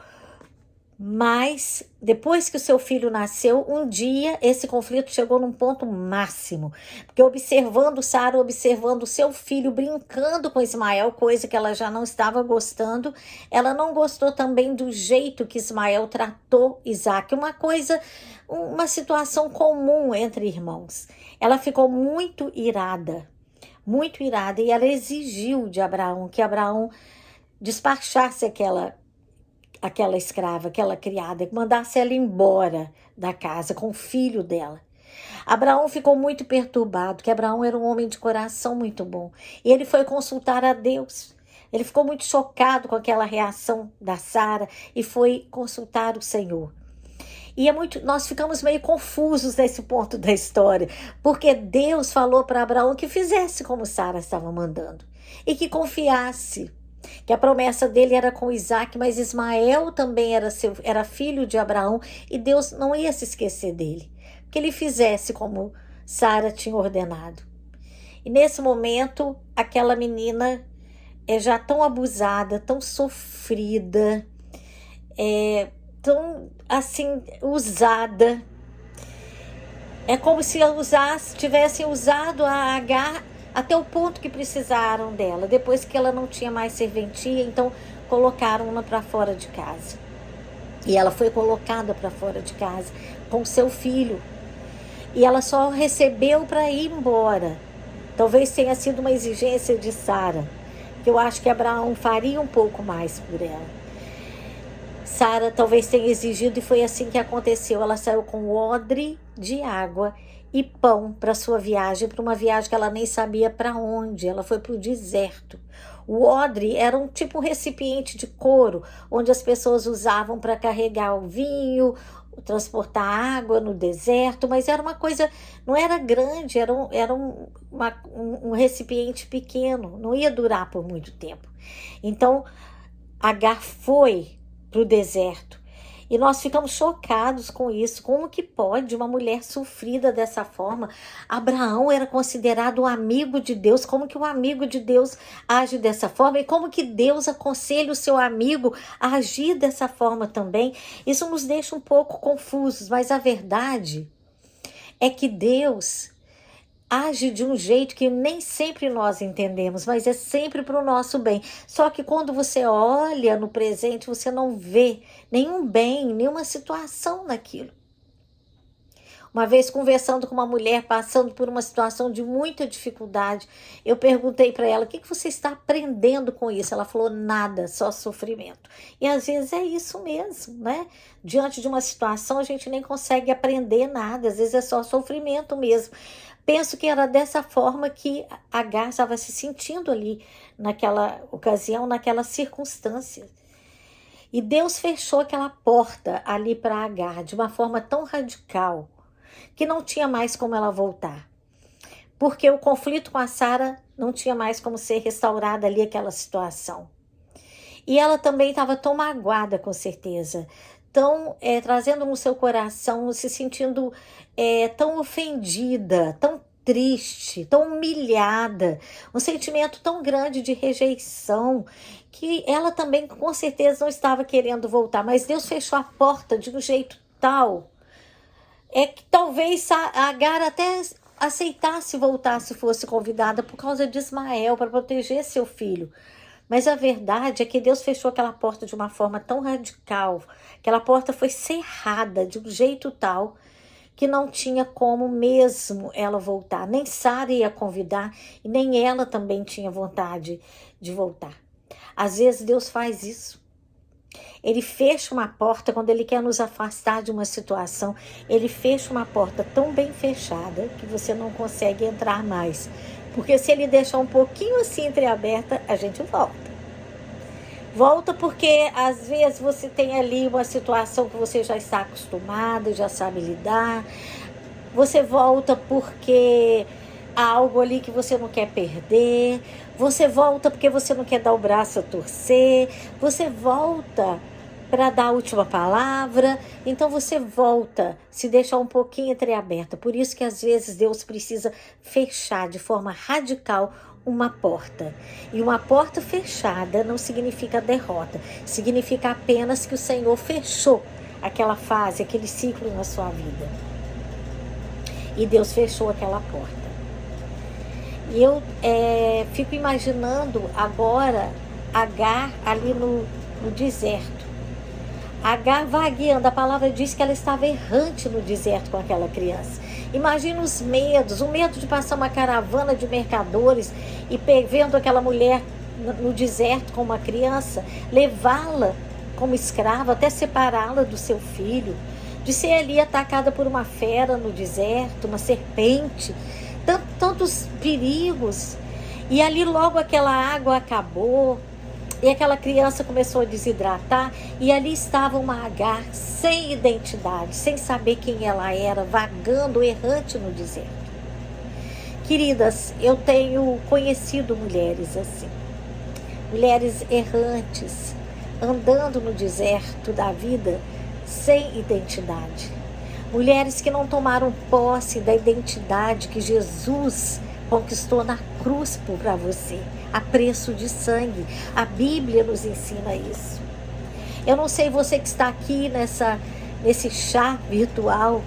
S6: Mas, depois que o seu filho nasceu, um dia esse conflito chegou num ponto máximo. Porque observando Sara, observando o seu filho brincando com Ismael, coisa que ela já não estava gostando, ela não gostou também do jeito que Ismael tratou Isaac. Uma situação comum entre irmãos. Ela ficou muito irada, e ela exigiu de Abraão que Abraão despachasse aquela escrava, aquela criada, que mandasse ela embora da casa com o filho dela. Abraão ficou muito perturbado, porque Abraão era um homem de coração muito bom. E ele foi consultar a Deus. Ele ficou muito chocado com aquela reação da Sara e foi consultar o Senhor. E nós ficamos meio confusos nesse ponto da história, porque Deus falou para Abraão que fizesse como Sara estava mandando e que confiasse. Que a promessa dele era com Isaac, mas Ismael também era filho de Abraão e Deus não ia se esquecer dele. Que ele fizesse como Sara tinha ordenado. E nesse momento, aquela menina é já tão abusada, tão sofrida, tão assim usada. É como se tivessem usado a Agar até o ponto que precisaram dela. Depois que ela não tinha mais serventia, então colocaram-na para fora de casa. E ela foi colocada para fora de casa com seu filho. E ela só recebeu para ir embora. Talvez tenha sido uma exigência de Sara, que eu acho que Abraão faria um pouco mais por ela. Sara talvez tenha exigido e foi assim que aconteceu. Ela saiu com odre de água e pão para sua viagem, para uma viagem que ela nem sabia para onde. Ela foi para o deserto. O odre era um tipo um recipiente de couro, onde as pessoas usavam para carregar o vinho, transportar água no deserto, mas era uma coisa, não era grande, era um recipiente pequeno, não ia durar por muito tempo. Então, Agar foi para o deserto. E nós ficamos chocados com isso. Como que pode uma mulher sofrida dessa forma? Abraão era considerado um amigo de Deus. Como que um amigo de Deus age dessa forma? E como que Deus aconselha o seu amigo a agir dessa forma também? Isso nos deixa um pouco confusos, mas a verdade é que Deus age de um jeito que nem sempre nós entendemos, mas é sempre para o nosso bem. Só que quando você olha no presente, você não vê nenhum bem, nenhuma situação naquilo. Uma vez conversando com uma mulher passando por uma situação de muita dificuldade, eu perguntei para ela, o que você está aprendendo com isso? Ela falou, nada, só sofrimento. E às vezes é isso mesmo, né? Diante de uma situação a gente nem consegue aprender nada, às vezes é só sofrimento mesmo. Penso que era dessa forma que Agar estava se sentindo ali naquela ocasião, naquela circunstância. E Deus fechou aquela porta ali para Agar de uma forma tão radical que não tinha mais como ela voltar. Porque o conflito com a Sara não tinha mais como ser restaurada ali aquela situação. E ela também estava tão magoada, com certeza, tão trazendo no seu coração, se sentindo tão ofendida, tão triste, tão humilhada, um sentimento tão grande de rejeição, que ela também com certeza não estava querendo voltar, mas Deus fechou a porta de um jeito tal, que talvez a Agar até aceitasse voltar se fosse convidada por causa de Ismael, para proteger seu filho. Mas a verdade é que Deus fechou aquela porta de uma forma tão radical, aquela porta foi cerrada de um jeito tal, que não tinha como mesmo ela voltar. Nem Sara ia convidar e nem ela também tinha vontade de voltar. Às vezes Deus faz isso. Ele fecha uma porta quando Ele quer nos afastar de uma situação. Ele fecha uma porta tão bem fechada que você não consegue entrar mais. Porque se Ele deixar um pouquinho assim entreaberta, a gente volta. Volta porque às vezes você tem ali uma situação que você já está acostumado, já sabe lidar. Você volta porque há algo ali que você não quer perder. Você volta porque você não quer dar o braço a torcer. Você volta para dar a última palavra. Então você volta, se deixar um pouquinho entreaberta. Por isso que às vezes Deus precisa fechar de forma radical uma porta. E uma porta fechada não significa derrota. Significa apenas que o Senhor fechou aquela fase, aquele ciclo na sua vida. E Deus fechou aquela porta. E eu fico imaginando agora Agar ali no deserto. Agar vagueando, a palavra diz que ela estava errante no deserto com aquela criança. Imagina os medos, o medo de passar uma caravana de mercadores e vendo aquela mulher no deserto com uma criança, levá-la como escrava, até separá-la do seu filho, de ser ali atacada por uma fera no deserto, uma serpente, tantos perigos. E ali logo aquela água acabou, e aquela criança começou a desidratar, e ali estava uma Agar sem identidade, sem saber quem ela era, vagando, errante no deserto. Queridas, eu tenho conhecido mulheres assim, mulheres errantes, andando no deserto da vida sem identidade. Mulheres que não tomaram posse da identidade que Jesus conquistou na cruz para você, a preço de sangue. A Bíblia nos ensina isso. Eu não sei você que está aqui nesse chá virtual,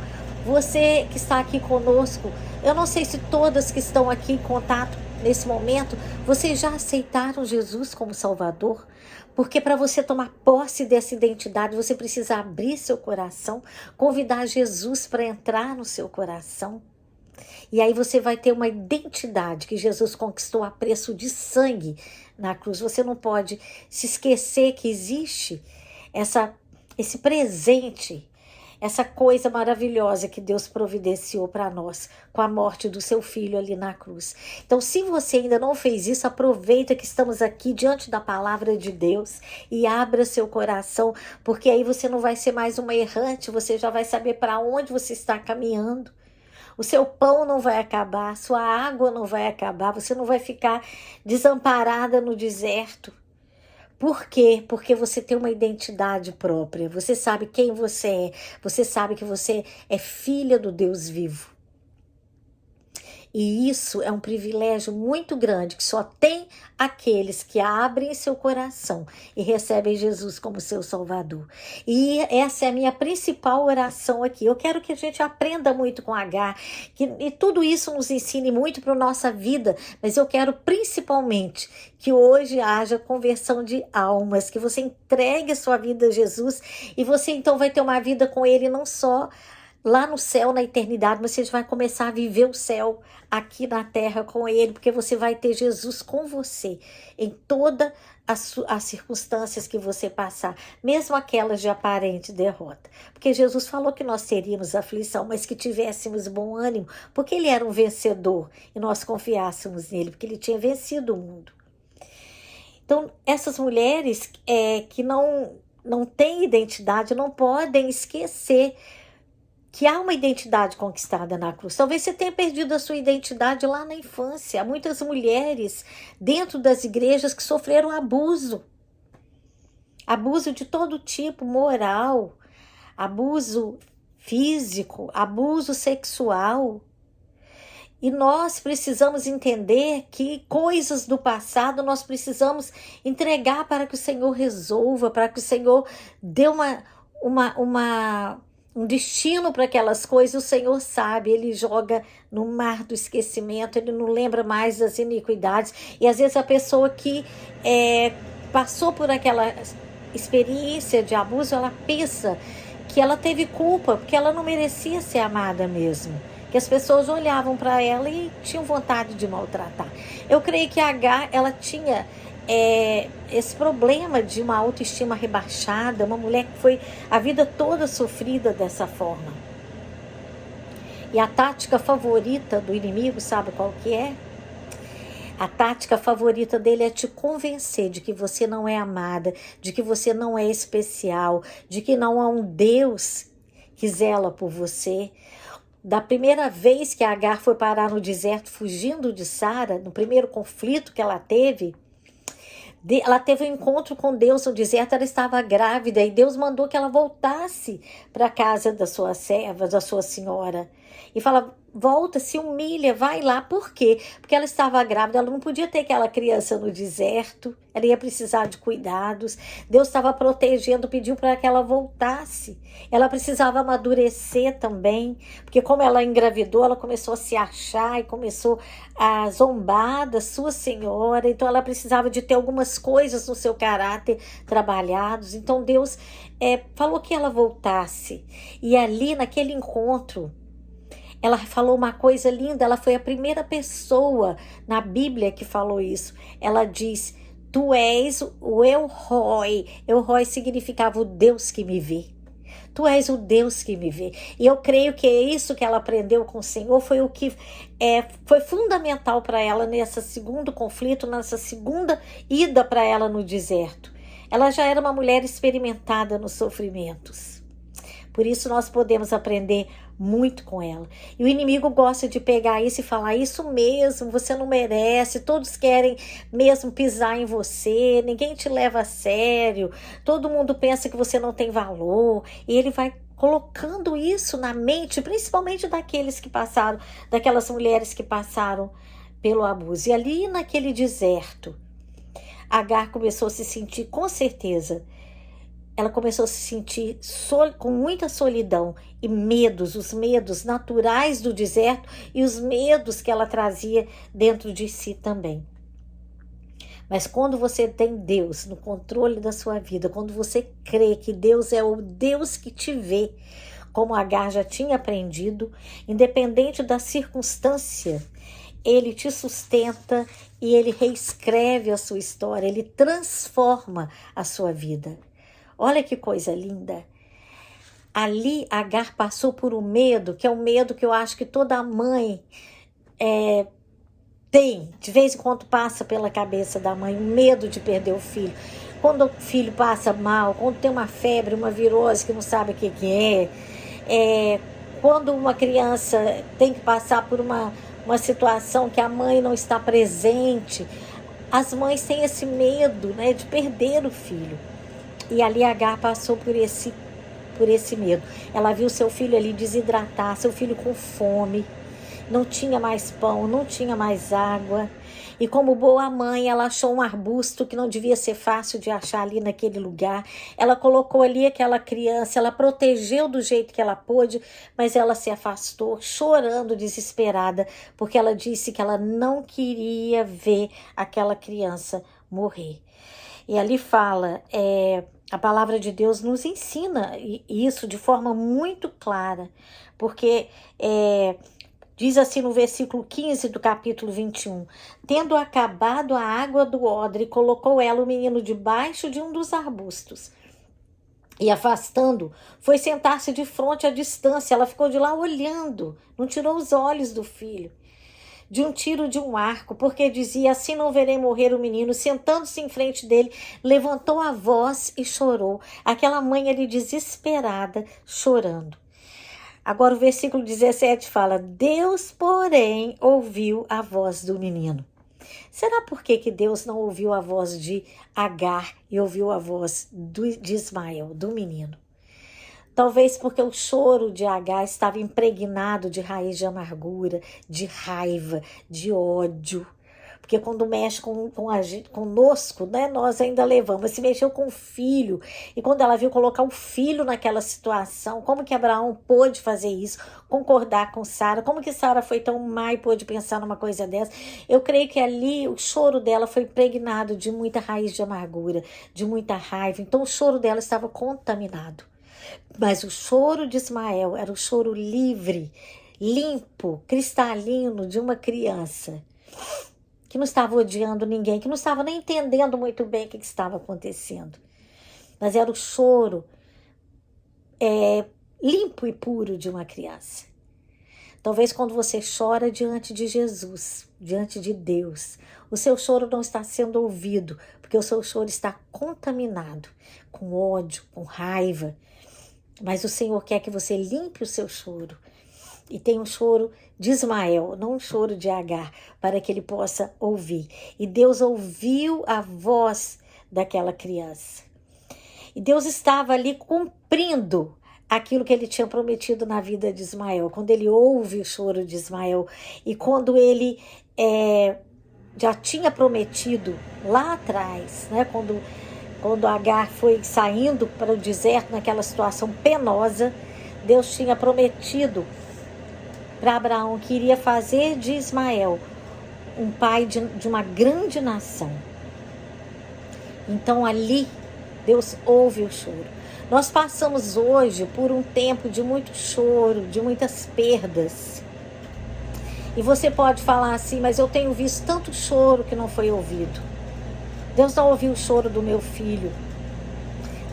S6: você que está aqui conosco, eu não sei se todas que estão aqui em contato nesse momento, vocês já aceitaram Jesus como Salvador? Porque para você tomar posse dessa identidade, você precisa abrir seu coração, convidar Jesus para entrar no seu coração. E aí você vai ter uma identidade que Jesus conquistou a preço de sangue na cruz. Você não pode se esquecer que existe esse presente, essa coisa maravilhosa que Deus providenciou para nós com a morte do seu filho ali na cruz. Então, se você ainda não fez isso, aproveita que estamos aqui diante da palavra de Deus e abra seu coração, porque aí você não vai ser mais uma errante, você já vai saber para onde você está caminhando. O seu pão não vai acabar, sua água não vai acabar, você não vai ficar desamparada no deserto. Por quê? Porque você tem uma identidade própria, você sabe quem você sabe que você é filha do Deus vivo. E isso é um privilégio muito grande que só tem aqueles que abrem seu coração e recebem Jesus como seu Salvador. E essa é a minha principal oração aqui. Eu quero que a gente aprenda muito com Agar, e tudo isso nos ensine muito para a nossa vida, mas eu quero principalmente que hoje haja conversão de almas, que você entregue a sua vida a Jesus e você então vai ter uma vida com Ele não só lá no céu, na eternidade, mas você vai começar a viver o céu aqui na terra com Ele, porque você vai ter Jesus com você em todas as circunstâncias que você passar, mesmo aquelas de aparente derrota. Porque Jesus falou que nós teríamos aflição, mas que tivéssemos bom ânimo, porque Ele era um vencedor e nós confiássemos nele, porque Ele tinha vencido o mundo. Então, essas mulheres que não têm identidade, não podem esquecer que há uma identidade conquistada na cruz. Talvez você tenha perdido a sua identidade lá na infância. Há muitas mulheres dentro das igrejas que sofreram abuso. Abuso de todo tipo, moral, abuso físico, abuso sexual. E nós precisamos entender que coisas do passado nós precisamos entregar para que o Senhor resolva, para que o Senhor dê um destino para aquelas coisas. O Senhor sabe, Ele joga no mar do esquecimento, Ele não lembra mais das iniquidades. E às vezes a pessoa que passou por aquela experiência de abuso, ela pensa que ela teve culpa, porque ela não merecia ser amada mesmo. Que as pessoas olhavam para ela e tinham vontade de maltratar. Eu creio que a Agar, ela tinha esse problema de uma autoestima rebaixada, uma mulher que foi a vida toda sofrida dessa forma. E a tática favorita do inimigo, sabe qual que é? A tática favorita dele é te convencer de que você não é amada, de que você não é especial, de que não há um Deus que zela por você. Da primeira vez que a Agar foi parar no deserto fugindo de Sara, no primeiro conflito que ela teve um encontro com Deus no deserto, ela estava grávida e Deus mandou que ela voltasse para a casa da sua serva, da sua senhora. E fala, volta, se humilha, vai lá. Por quê? Porque ela estava grávida, ela não podia ter aquela criança no deserto, ela ia precisar de cuidados. Deus estava protegendo, pediu para que ela voltasse. Ela precisava amadurecer também, porque como ela engravidou, ela começou a se achar e começou a zombar da sua senhora. Então ela precisava de ter algumas coisas no seu caráter trabalhados. Então Deus falou que ela voltasse. E ali naquele encontro, ela falou uma coisa linda, ela foi a primeira pessoa na Bíblia que falou isso. Ela diz, tu és o El Roi. El Roi significava o Deus que me vê. Tu és o Deus que me vê. E eu creio que é isso que ela aprendeu com o Senhor, foi o que foi fundamental para ela nesse segundo conflito, nessa segunda ida para ela no deserto. Ela já era uma mulher experimentada nos sofrimentos. Por isso nós podemos aprender muito com ela. E o inimigo gosta de pegar isso e falar, isso mesmo, você não merece, todos querem mesmo pisar em você, ninguém te leva a sério, todo mundo pensa que você não tem valor. E ele vai colocando isso na mente, principalmente daqueles que passaram, daquelas mulheres que passaram pelo abuso. E ali naquele deserto, Agar começou a se sentir, com certeza, ela começou a se sentir com muita solidão e medos, os medos naturais do deserto e os medos que ela trazia dentro de si também. Mas quando você tem Deus no controle da sua vida, quando você crê que Deus é o Deus que te vê, como Agar já tinha aprendido, independente da circunstância, Ele te sustenta e Ele reescreve a sua história, Ele transforma a sua vida. Olha que coisa linda. Ali Agar passou por um medo, que é um medo que eu acho que toda mãe tem. De vez em quando passa pela cabeça da mãe, o medo de perder o filho. Quando o filho passa mal, quando tem uma febre, uma virose que não sabe o que é. Quando uma criança tem que passar por uma situação que a mãe não está presente, as mães têm esse medo, né, de perder o filho. E ali Agar passou por esse medo. Ela viu seu filho ali desidratar, seu filho com fome. Não tinha mais pão, não tinha mais água. E como boa mãe, ela achou um arbusto que não devia ser fácil de achar ali naquele lugar. Ela colocou ali aquela criança, ela protegeu do jeito que ela pôde, mas ela se afastou, chorando, desesperada, porque ela disse que ela não queria ver aquela criança morrer. E ali fala, a palavra de Deus nos ensina isso de forma muito clara, porque diz assim no versículo 15 do capítulo 21, tendo acabado a água do odre, colocou ela o menino debaixo de um dos arbustos. E afastando, foi sentar-se de frente à distância, ela ficou de lá olhando, não tirou os olhos do filho. De um tiro de um arco, porque dizia, assim não verei morrer o menino. Sentando-se em frente dele, levantou a voz e chorou. Aquela mãe ali desesperada, chorando. Agora o versículo 17 fala, Deus, porém, ouviu a voz do menino. Será por que Deus não ouviu a voz de Agar e ouviu a voz de Ismael, do menino? Talvez porque o choro de Agar estava impregnado de raiz de amargura, de raiva, de ódio. Porque quando mexe conosco, né, nós ainda levamos. Se mexeu com o filho. E quando ela viu colocar o filho naquela situação, como que Abraão pôde fazer isso? Concordar com Sara? Como que Sara foi tão má e pôde pensar numa coisa dessa? Eu creio que ali o choro dela foi impregnado de muita raiz de amargura, de muita raiva. Então o choro dela estava contaminado. Mas o choro de Ismael era o choro livre, limpo, cristalino de uma criança que não estava odiando ninguém, que não estava nem entendendo muito bem o que estava acontecendo. Mas era o choro limpo e puro de uma criança. Talvez quando você chora diante de Jesus, diante de Deus, o seu choro não está sendo ouvido, porque o seu choro está contaminado com ódio, com raiva. Mas o Senhor quer que você limpe o seu choro e tenha um choro de Ismael, não um choro de Agar, para que ele possa ouvir. E Deus ouviu a voz daquela criança. E Deus estava ali cumprindo aquilo que ele tinha prometido na vida de Ismael. Quando ele ouve o choro de Ismael e quando ele já tinha prometido lá atrás, né, quando Agar foi saindo para o deserto naquela situação penosa, Deus tinha prometido para Abraão que iria fazer de Ismael um pai de uma grande nação. Então ali Deus ouve o choro. Nós passamos hoje por um tempo de muito choro, de muitas perdas. E você pode falar assim, mas eu tenho visto tanto choro que não foi ouvido. Deus não ouviu o choro do meu filho.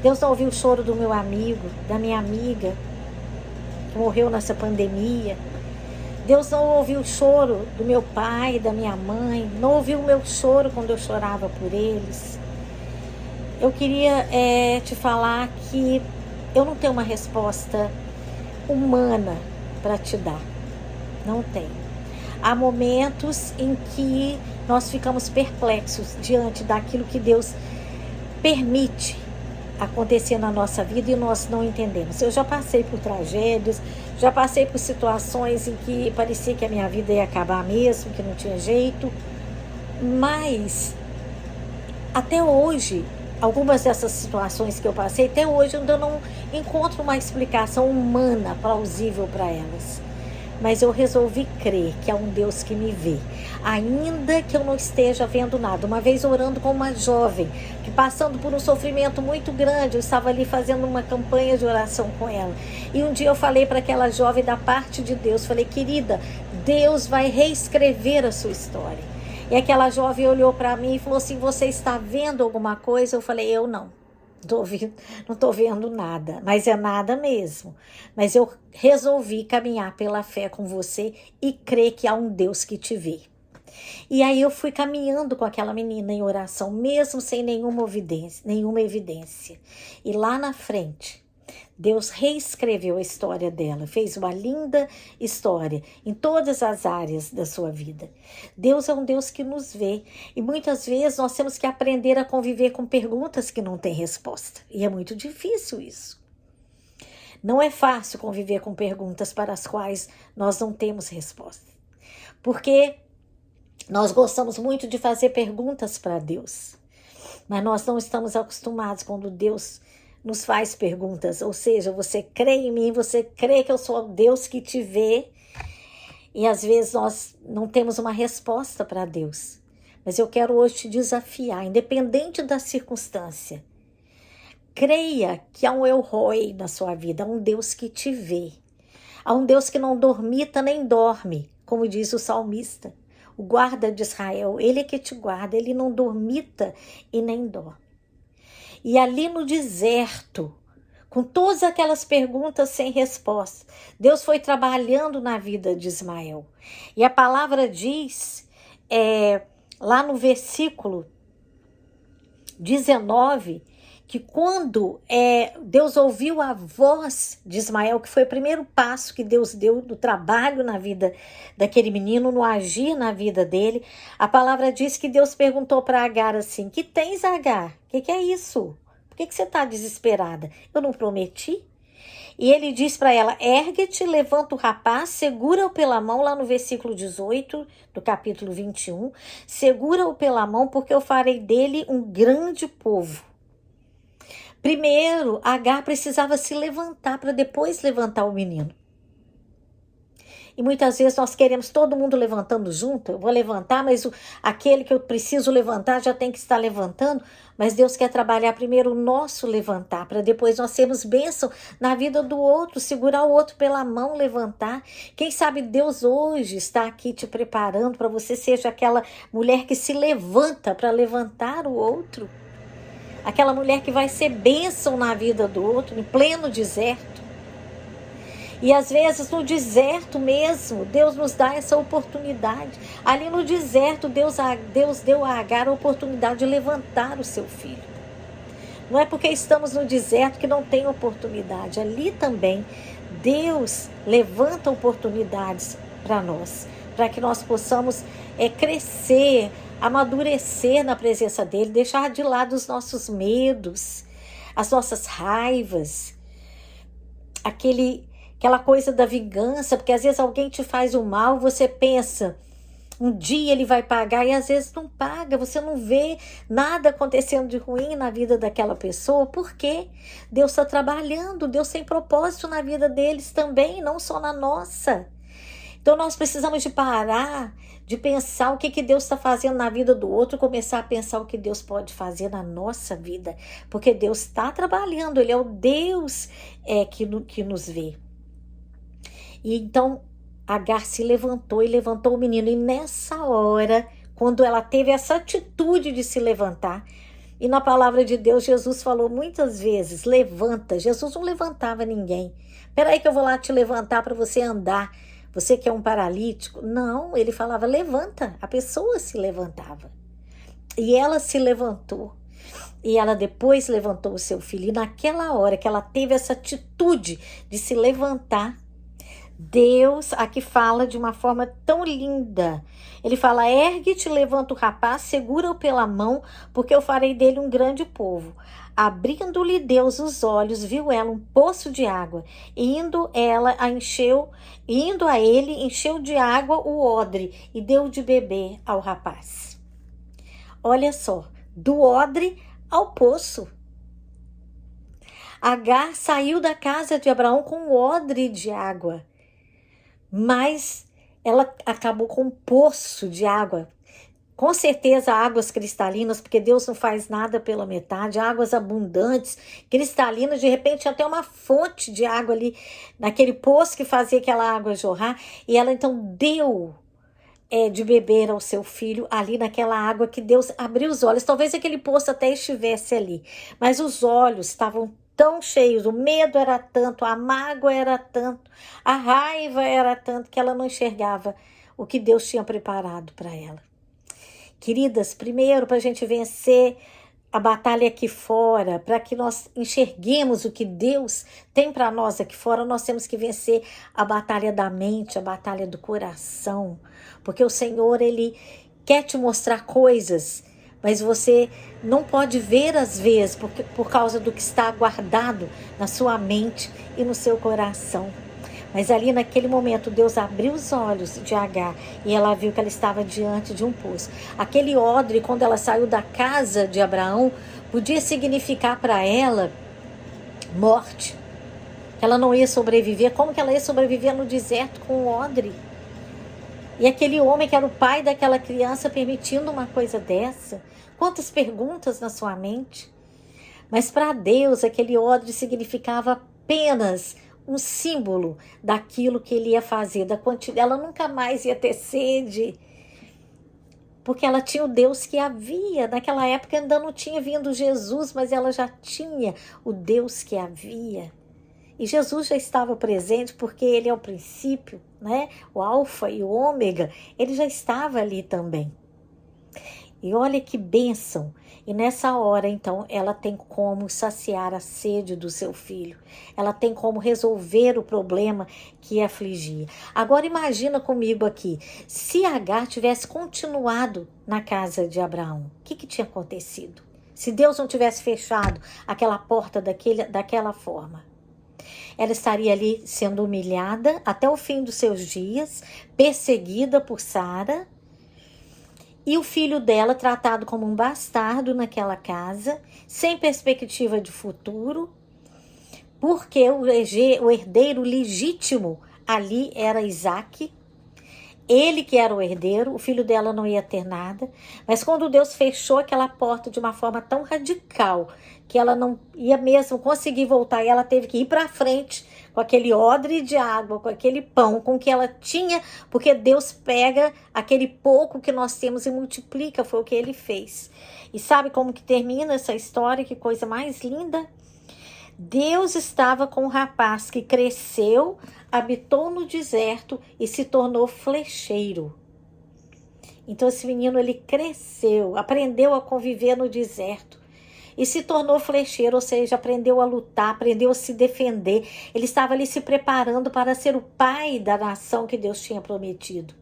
S6: Deus não ouviu o choro do meu amigo, da minha amiga, que morreu nessa pandemia. Deus não ouviu o choro do meu pai, da minha mãe. Não ouviu o meu choro quando eu chorava por eles. Eu queria te falar que eu não tenho uma resposta humana para te dar. Não tenho. Há momentos em que nós ficamos perplexos diante daquilo que Deus permite acontecer na nossa vida e nós não entendemos. Eu já passei por tragédias, já passei por situações em que parecia que a minha vida ia acabar mesmo, que não tinha jeito. Mas até hoje, algumas dessas situações que eu passei, até hoje eu ainda não encontro uma explicação humana plausível para elas. Mas eu resolvi crer que há um Deus que me vê, ainda que eu não esteja vendo nada. Uma vez orando com uma jovem, que passando por um sofrimento muito grande, eu estava ali fazendo uma campanha de oração com ela. E um dia eu falei para aquela jovem da parte de Deus, falei, querida, Deus vai reescrever a sua história. E aquela jovem olhou para mim e falou assim, você está vendo alguma coisa? Eu falei, eu não. Não estou vendo nada, mas é nada mesmo. Mas eu resolvi caminhar pela fé com você e crer que há um Deus que te vê. E aí eu fui caminhando com aquela menina em oração, mesmo sem nenhuma evidência. E lá na frente, Deus reescreveu a história dela, fez uma linda história em todas as áreas da sua vida. Deus é um Deus que nos vê e muitas vezes nós temos que aprender a conviver com perguntas que não têm resposta. E é muito difícil isso. Não é fácil conviver com perguntas para as quais nós não temos resposta. Porque nós gostamos muito de fazer perguntas para Deus, mas nós não estamos acostumados quando Deus nos faz perguntas, ou seja, você crê em mim, você crê que eu sou o Deus que te vê, e às vezes nós não temos uma resposta para Deus. Mas eu quero hoje te desafiar, independente da circunstância, creia que há um El Roi na sua vida, há um Deus que te vê, há um Deus que não dormita nem dorme, como diz o salmista, o guarda de Israel, ele é que te guarda, ele não dormita e nem dorme. E ali no deserto, com todas aquelas perguntas sem resposta, Deus foi trabalhando na vida de Ismael. E a palavra diz, lá no versículo 19, que quando Deus ouviu a voz de Ismael, que foi o primeiro passo que Deus deu do trabalho na vida daquele menino, no agir na vida dele, a palavra diz que Deus perguntou para Agar assim, que tens, Agar? O que é isso? Por que você está desesperada? Eu não prometi? E ele diz para ela, ergue-te, levanta o rapaz, segura-o pela mão, lá no versículo 18 do capítulo 21, segura-o pela mão porque eu farei dele um grande povo. Primeiro, Agar precisava se levantar para depois levantar o menino. E muitas vezes nós queremos todo mundo levantando junto. Eu vou levantar, mas aquele que eu preciso levantar já tem que estar levantando. Mas Deus quer trabalhar primeiro o nosso levantar, para depois nós sermos bênção na vida do outro, segurar o outro pela mão, levantar. Quem sabe Deus hoje está aqui te preparando para você seja aquela mulher que se levanta para levantar o outro. Aquela mulher que vai ser bênção na vida do outro, em pleno deserto. E às vezes no deserto mesmo, Deus nos dá essa oportunidade. Ali no deserto, Deus deu a Agar a oportunidade de levantar o seu filho. Não é porque estamos no deserto que não tem oportunidade. Ali também, Deus levanta oportunidades para nós. Para que nós possamos crescer, amadurecer na presença dEle, deixar de lado os nossos medos, as nossas raivas, aquela coisa da vingança, porque às vezes alguém te faz o mal, você pensa, um dia ele vai pagar e às vezes não paga, você não vê nada acontecendo de ruim na vida daquela pessoa, por quê? Deus está trabalhando, Deus tem propósito na vida deles também, não só na nossa. Então nós precisamos de parar, de pensar o que Deus está fazendo na vida do outro, começar a pensar o que Deus pode fazer na nossa vida, porque Deus está trabalhando, Ele é o Deus que nos vê. E então Agar se levantou e levantou o menino. E nessa hora, quando ela teve essa atitude de se levantar, e na palavra de Deus, Jesus falou muitas vezes, levanta. Jesus não levantava ninguém. Espera aí que eu vou lá te levantar para você andar. Você que é um paralítico. Não, ele falava, levanta. A pessoa se levantava. E ela se levantou. E ela depois levantou o seu filho. E naquela hora que ela teve essa atitude de se levantar, Deus aqui fala de uma forma tão linda. Ele fala, ergue-te, levanta o rapaz, segura-o pela mão, porque eu farei dele um grande povo. Abrindo-lhe Deus os olhos, viu ela um poço de água. Indo a ele, encheu de água o odre e deu de beber ao rapaz. Olha só, do odre ao poço. Agar saiu da casa de Abraão com um odre de água. Mas ela acabou com um poço de água. Com certeza águas cristalinas, porque Deus não faz nada pela metade. Águas abundantes, cristalinas. De repente tinha até uma fonte de água ali, naquele poço que fazia aquela água jorrar. E ela então deu de beber ao seu filho ali naquela água que Deus abriu os olhos. Talvez aquele poço até estivesse ali. Mas os olhos estavam tão cheios, o medo era tanto, a mágoa era tanto, a raiva era tanto que ela não enxergava o que Deus tinha preparado para ela. Queridas, primeiro para a gente vencer a batalha aqui fora, para que nós enxerguemos o que Deus tem para nós aqui fora, nós temos que vencer a batalha da mente, a batalha do coração, porque o Senhor, Ele quer te mostrar coisas, mas você não pode ver às vezes por causa do que está guardado na sua mente e no seu coração. Mas ali naquele momento Deus abriu os olhos de Agar e ela viu que ela estava diante de um poço. Aquele odre, quando ela saiu da casa de Abraão, podia significar para ela morte. Ela não ia sobreviver. Como que ela ia sobreviver no deserto com um odre? E aquele homem que era o pai daquela criança permitindo uma coisa dessa? Quantas perguntas na sua mente? Mas para Deus aquele odre significava apenas um símbolo daquilo que ele ia fazer, da quantidade. Ela nunca mais ia ter sede, porque ela tinha o Deus que havia. Naquela época ainda não tinha vindo Jesus, mas ela já tinha o Deus que havia. E Jesus já estava presente porque ele é o princípio, né? O alfa e o ômega, ele já estava ali também. E olha que bênção. E nessa hora, então, ela tem como saciar a sede do seu filho. Ela tem como resolver o problema que a afligia. Agora imagina comigo aqui, se Agar tivesse continuado na casa de Abraão, o que tinha acontecido? Se Deus não tivesse fechado aquela porta daquela forma. Ela estaria ali sendo humilhada até o fim dos seus dias, perseguida por Sara, e o filho dela tratado como um bastardo naquela casa, sem perspectiva de futuro, porque o herdeiro legítimo Ali era Isaac, ele que era o herdeiro, o filho dela não ia ter nada. Mas quando Deus fechou aquela porta de uma forma tão radical, que ela não ia mesmo conseguir voltar, e ela teve que ir para frente com aquele odre de água, com aquele pão, com o que ela tinha, porque Deus pega aquele pouco que nós temos e multiplica, foi o que ele fez. E sabe como que termina essa história? Que coisa mais linda! Deus estava com um rapaz que cresceu, habitou no deserto e se tornou flecheiro. Então esse menino, ele cresceu, aprendeu a conviver no deserto e se tornou flecheiro, ou seja, aprendeu a lutar, aprendeu a se defender. Ele estava ali se preparando para ser o pai da nação que Deus tinha prometido.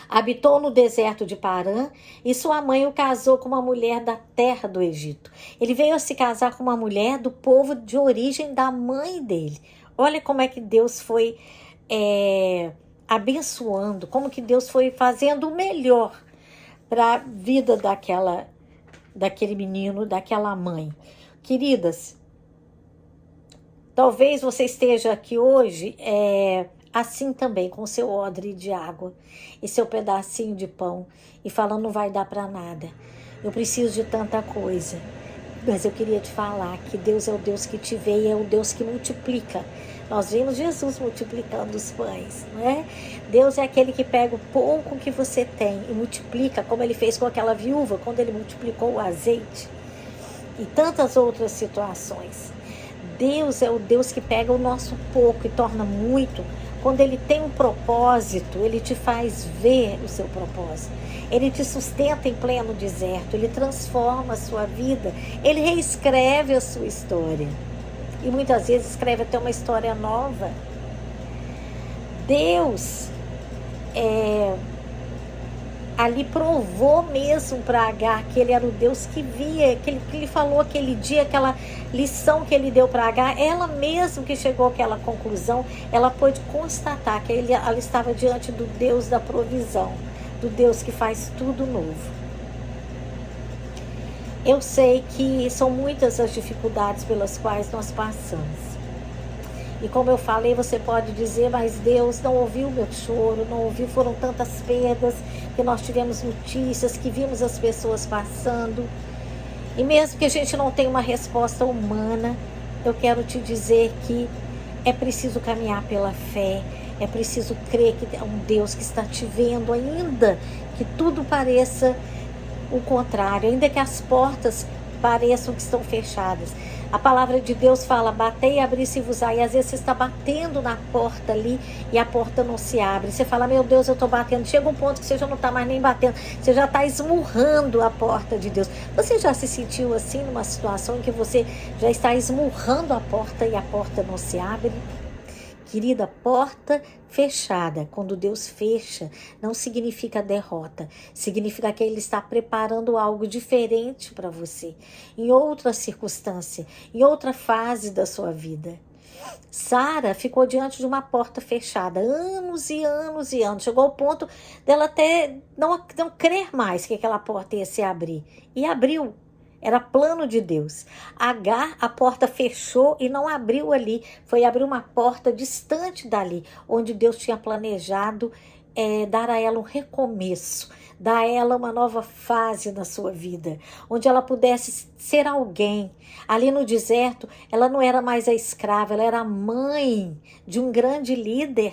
S6: Habitou no deserto de Parã e sua mãe o casou com uma mulher da terra do Egito. Ele veio a se casar com uma mulher do povo de origem da mãe dele. Olha como é que Deus foi abençoando, como que Deus foi fazendo o melhor para a vida daquele menino, daquela mãe. Queridas, talvez você esteja aqui hoje assim também, com seu odre de água e seu pedacinho de pão e falando, não vai dar para nada, eu preciso de tanta coisa. Mas eu queria te falar que Deus é o Deus que te vê e é o Deus que multiplica. Nós vimos Jesus multiplicando os pães, não é? Deus é aquele que pega o pouco que você tem e multiplica, como ele fez com aquela viúva, quando ele multiplicou o azeite e tantas outras situações. Deus é o Deus que pega o nosso pouco e torna muito. Quando ele tem um propósito, ele te faz ver o seu propósito. Ele te sustenta em pleno deserto, ele transforma a sua vida, ele reescreve a sua história. E muitas vezes escreve até uma história nova. Deus ali provou mesmo para Agar que ele era o Deus que via, que ele falou aquele dia, aquela lição que ele deu para Agar, ela mesmo que chegou àquela conclusão, ela pôde constatar que ela estava diante do Deus da provisão, do Deus que faz tudo novo. Eu sei que são muitas as dificuldades pelas quais nós passamos. E como eu falei, você pode dizer, mas Deus não ouviu o meu choro, não ouviu, foram tantas perdas que nós tivemos notícias, que vimos as pessoas passando. E mesmo que a gente não tenha uma resposta humana, eu quero te dizer que é preciso caminhar pela fé, é preciso crer que é um Deus que está te vendo, ainda que tudo pareça o contrário, ainda que as portas pareçam que estão fechadas. A palavra de Deus fala, batei e abri-se-vos-á. E às vezes você está batendo na porta ali e a porta não se abre. Você fala, meu Deus, eu estou batendo. Chega um ponto que você já não está mais nem batendo. Você já está esmurrando a porta de Deus. Você já se sentiu assim numa situação em que você já está esmurrando a porta e a porta não se abre? Querida, porta fechada, quando Deus fecha, não significa derrota. Significa que Ele está preparando algo diferente para você, em outra circunstância, em outra fase da sua vida. Sara ficou diante de uma porta fechada, anos e anos e anos. Chegou ao ponto dela até não crer mais que aquela porta ia se abrir. E abriu. Era plano de Deus. Agar, a porta fechou e não abriu ali. Foi abrir uma porta distante dali, onde Deus tinha planejado dar a ela um recomeço, dar a ela uma nova fase na sua vida, onde ela pudesse ser alguém. Ali no deserto, ela não era mais a escrava, ela era a mãe de um grande líder.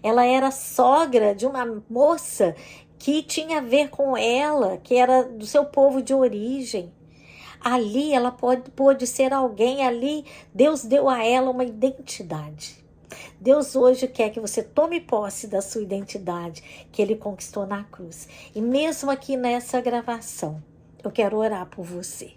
S6: Ela era sogra de uma moça que tinha a ver com ela, que era do seu povo de origem. Ali ela pôde ser alguém, ali Deus deu a ela uma identidade. Deus hoje quer que você tome posse da sua identidade, que Ele conquistou na cruz. E mesmo aqui nessa gravação, eu quero orar por você.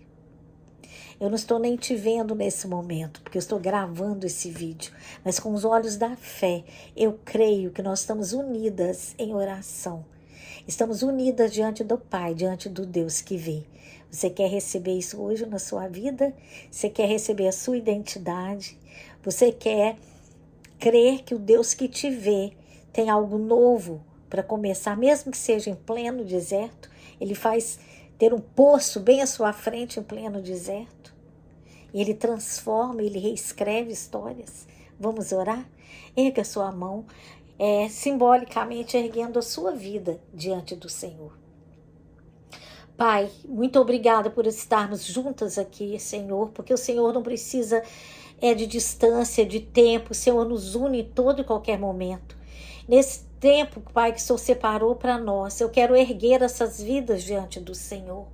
S6: Eu não estou nem te vendo nesse momento, porque eu estou gravando esse vídeo, mas com os olhos da fé, eu creio que nós estamos unidas em oração. Estamos unidas diante do Pai, diante do Deus que vê. Você quer receber isso hoje na sua vida? Você quer receber a sua identidade? Você quer crer que o Deus que te vê tem algo novo para começar, mesmo que seja em pleno deserto? Ele faz ter um poço bem à sua frente em pleno deserto. E Ele transforma, Ele reescreve histórias. Vamos orar? Erga sua mão, simbolicamente erguendo a sua vida diante do Senhor. Pai, muito obrigada por estarmos juntas aqui, Senhor, porque o Senhor não precisa de distância, de tempo, o Senhor nos une em todo e qualquer momento. Nesse tempo, Pai, que o Senhor separou para nós, eu quero erguer essas vidas diante do Senhor.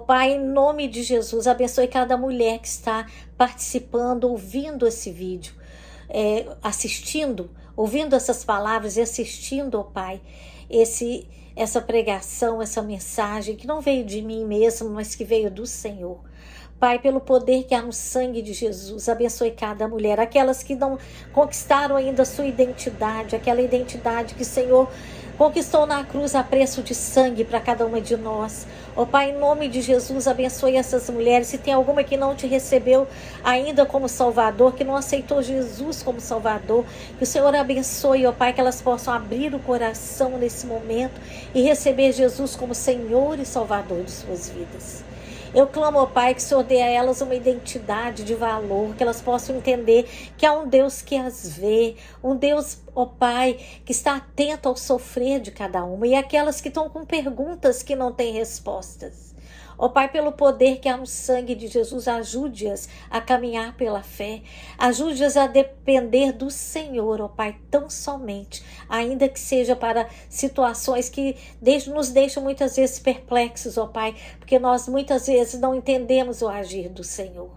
S6: Pai, em nome de Jesus, abençoe cada mulher que está participando, ouvindo esse vídeo, assistindo, ouvindo essas palavras e assistindo, Pai, essa pregação, essa mensagem que não veio de mim mesmo, mas que veio do Senhor. Pai, pelo poder que há no sangue de Jesus, abençoe cada mulher, aquelas que não conquistaram ainda a sua identidade, aquela identidade que o Senhor conquistou na cruz a preço de sangue para cada uma de nós. Pai, em nome de Jesus, abençoe essas mulheres. Se tem alguma que não te recebeu ainda como Salvador, que não aceitou Jesus como Salvador, que o Senhor abençoe, Pai, que elas possam abrir o coração nesse momento e receber Jesus como Senhor e Salvador de suas vidas. Eu clamo, Pai, que o Senhor dê a elas uma identidade de valor, que elas possam entender que há um Deus que as vê, um Deus, Pai, que está atento ao sofrer de cada uma, e aquelas que estão com perguntas que não têm respostas. Pai, pelo poder que há no sangue de Jesus, ajude-as a caminhar pela fé, ajude-as a depender do Senhor, Pai, tão somente, ainda que seja para situações que nos deixam muitas vezes perplexos, Pai, porque nós muitas vezes não entendemos o agir do Senhor.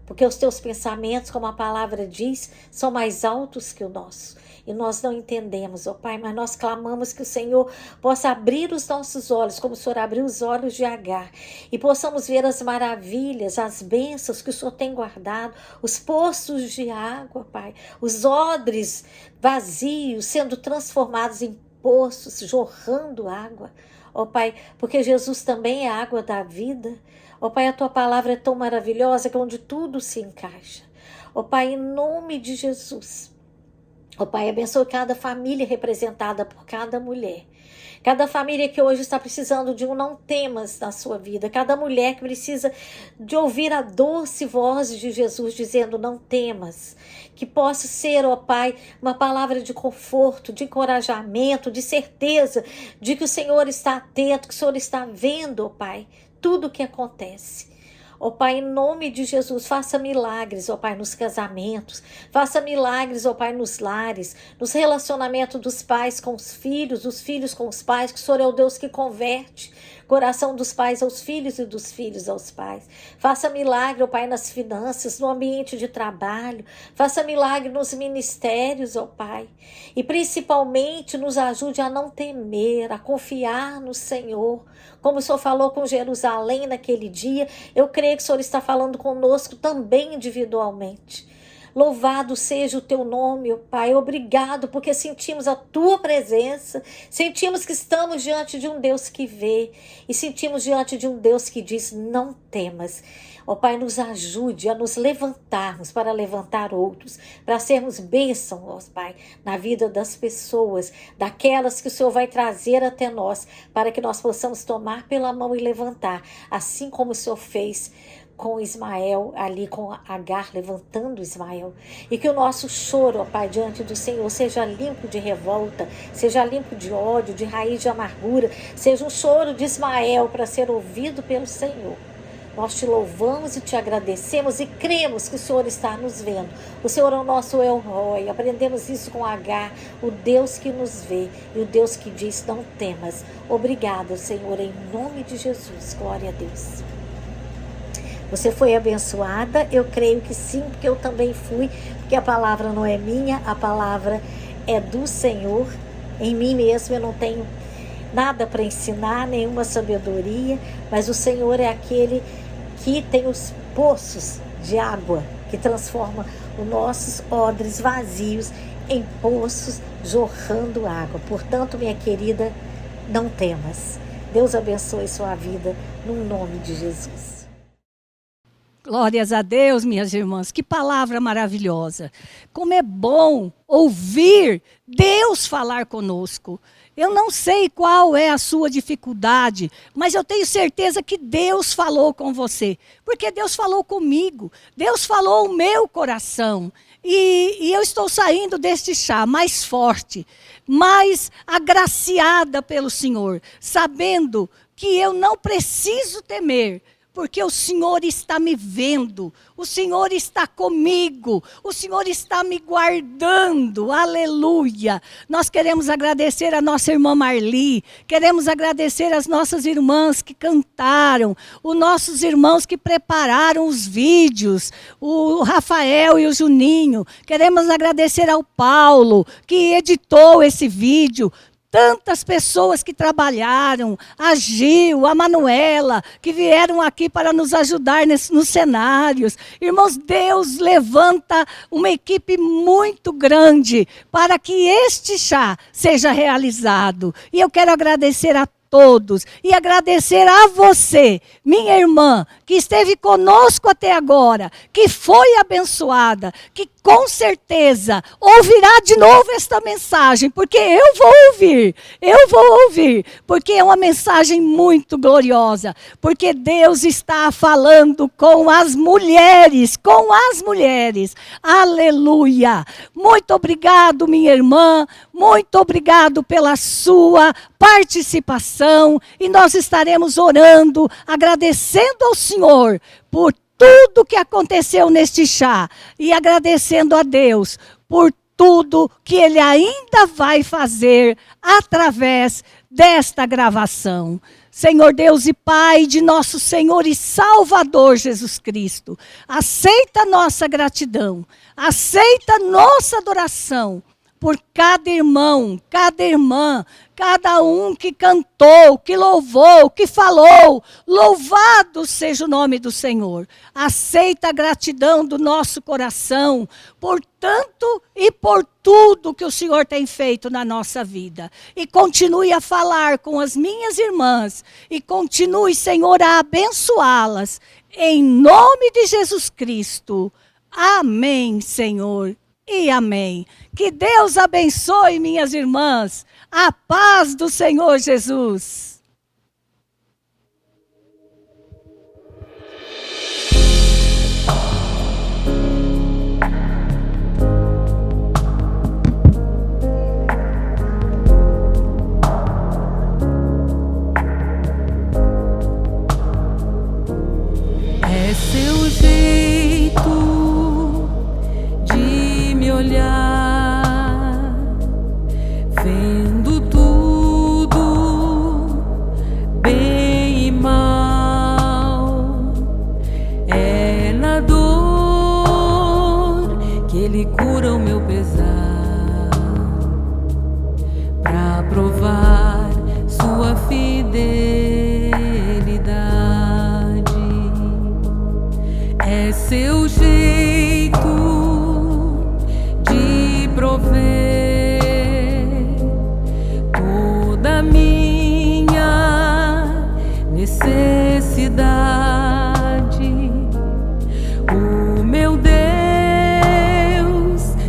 S6: Porque os teus pensamentos, como a palavra diz, são mais altos que o nosso. E nós não entendemos, Pai, mas nós clamamos que o Senhor possa abrir os nossos olhos, como o Senhor abriu os olhos de Agar, e possamos ver as maravilhas, as bênçãos que o Senhor tem guardado, os poços de água, Pai, os odres vazios sendo transformados em poços, jorrando água. Pai, porque Jesus também é a água da vida. Pai, a tua palavra é tão maravilhosa que é onde tudo se encaixa. Pai, em nome de Jesus. Pai, abençoe cada família representada por cada mulher. Cada família que hoje está precisando de um não temas na sua vida. Cada mulher que precisa de ouvir a doce voz de Jesus dizendo não temas. Que possa ser, Pai, uma palavra de conforto, de encorajamento, de certeza de que o Senhor está atento, que o Senhor está vendo, Pai, tudo o que acontece. Pai, em nome de Jesus, faça milagres, Pai, nos casamentos, faça milagres, Pai, nos lares, nos relacionamentos dos pais com os filhos, dos filhos com os pais, que o Senhor é o Deus que converte coração dos pais aos filhos e dos filhos aos pais. Faça milagre, Pai, nas finanças, no ambiente de trabalho, faça milagre nos ministérios, Pai, e principalmente nos ajude a não temer, a confiar no Senhor, como o Senhor falou com Jerusalém naquele dia. Eu creio que o Senhor está falando conosco também individualmente. Louvado seja o teu nome, Pai. Obrigado, porque sentimos a tua presença, sentimos que estamos diante de um Deus que vê e sentimos diante de um Deus que diz, não temas. Pai, nos ajude a nos levantarmos para levantar outros, para sermos bênção, Pai, na vida das pessoas, daquelas que o Senhor vai trazer até nós, para que nós possamos tomar pela mão e levantar, assim como o Senhor fez com Ismael, ali com Agar, levantando Ismael. E que o nosso choro, Pai, diante do Senhor, seja limpo de revolta, seja limpo de ódio, de raiz de amargura, seja um choro de Ismael para ser ouvido pelo Senhor. Nós te louvamos e te agradecemos e cremos que o Senhor está nos vendo. O Senhor é o nosso El Roi. Aprendemos isso com Agar, o Deus que nos vê e o Deus que diz, não temas. Obrigada, Senhor, em nome de Jesus. Glória a Deus. Você foi abençoada? Eu creio que sim, porque eu também fui, porque a palavra não é minha, a palavra é do Senhor. Em mim mesmo eu não tenho nada para ensinar, nenhuma sabedoria, mas o Senhor é aquele que tem os poços de água, que transforma os nossos odres vazios em poços jorrando água. Portanto, minha querida, não temas. Deus abençoe sua vida, no nome de Jesus.
S1: Glórias a Deus, minhas irmãs, que palavra maravilhosa. Como é bom ouvir Deus falar conosco. Eu não sei qual é a sua dificuldade, mas eu tenho certeza que Deus falou com você, porque Deus falou comigo, Deus falou o meu coração. E eu estou saindo deste chá mais forte, mais agraciada pelo Senhor, sabendo que eu não preciso temer, porque o Senhor está me vendo, o Senhor está comigo, o Senhor está me guardando, aleluia. Nós queremos agradecer a nossa irmã Marli, queremos agradecer as nossas irmãs que cantaram, os nossos irmãos que prepararam os vídeos, o Rafael e o Juninho, queremos agradecer ao Paulo, que editou esse vídeo, tantas pessoas que trabalharam, a Gil, a Manuela, que vieram aqui para nos ajudar nos cenários. Irmãos, Deus levanta uma equipe muito grande para que este chá seja realizado. E eu quero agradecer a todos e agradecer a você, minha irmã, que esteve conosco até agora, que foi abençoada, que com certeza ouvirá de novo esta mensagem, porque eu vou ouvir, porque é uma mensagem muito gloriosa, porque Deus está falando com as mulheres, aleluia. Muito obrigado, minha irmã, muito obrigado pela sua participação, e nós estaremos orando, agradecendo ao Senhor por tudo que aconteceu neste chá e agradecendo a Deus por tudo que Ele ainda vai fazer através desta gravação. Senhor Deus e Pai de nosso Senhor e Salvador Jesus Cristo, aceita a nossa gratidão, aceita a nossa adoração por cada irmão, cada irmã, cada um que cantou, que louvou, que falou. Louvado seja o nome do Senhor. Aceita a gratidão do nosso coração por tanto e por tudo que o Senhor tem feito na nossa vida. E continue a falar com as minhas irmãs. E continue, Senhor, a abençoá-las. Em nome de Jesus Cristo. Amém, Senhor. E amém. Que Deus abençoe, minhas irmãs. A paz do Senhor Jesus.
S2: É seu jeito de me olhar, vendo tudo, bem e mal. É na dor que Ele cura o meu pesar, pra provar sua fidelidade. É seu jeito de prover toda a minha necessidade. O meu Deus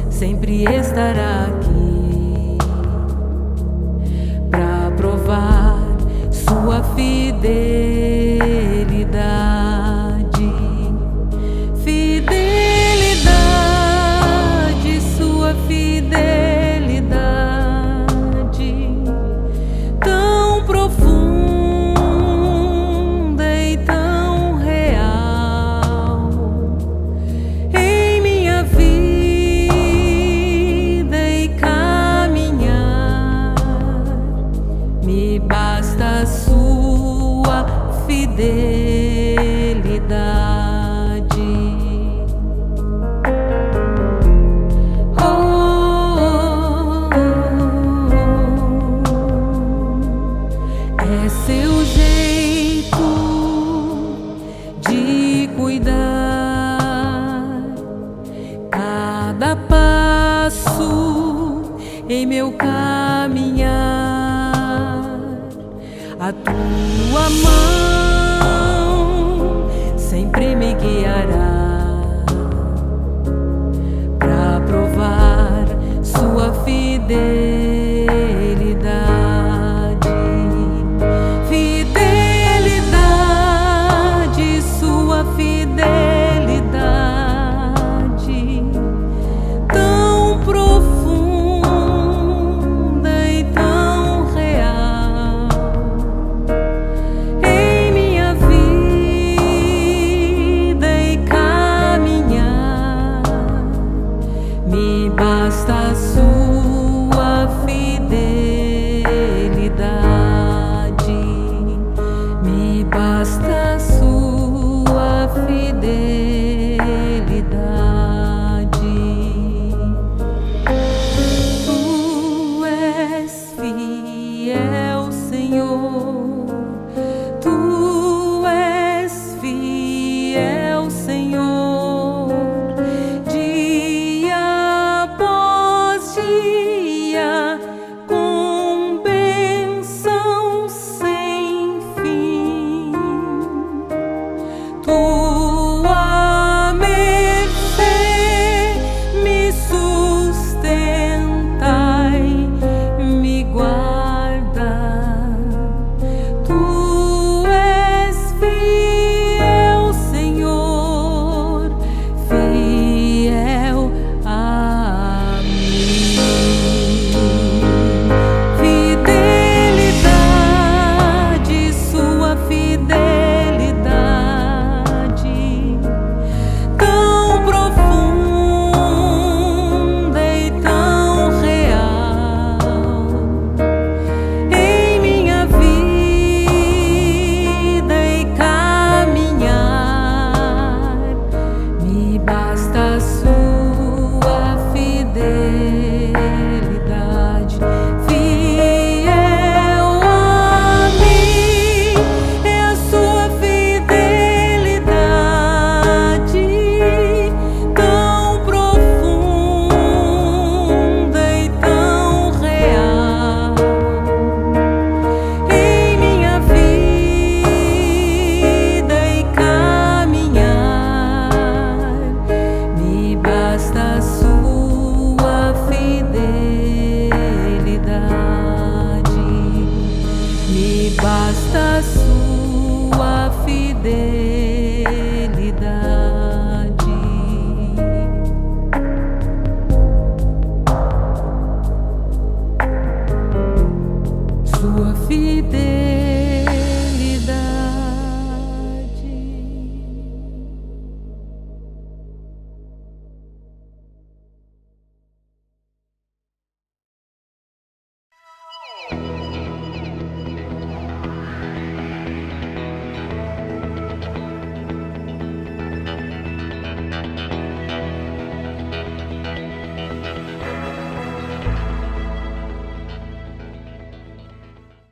S2: sempre estará aqui pra provar sua fidelidade. Fidelidade, sua fidelidade, tão profunda e tão real em minha vida e caminhar. Me basta a sua fidelidade. É seu jeito de cuidar cada passo em meu caminhar. A tua mão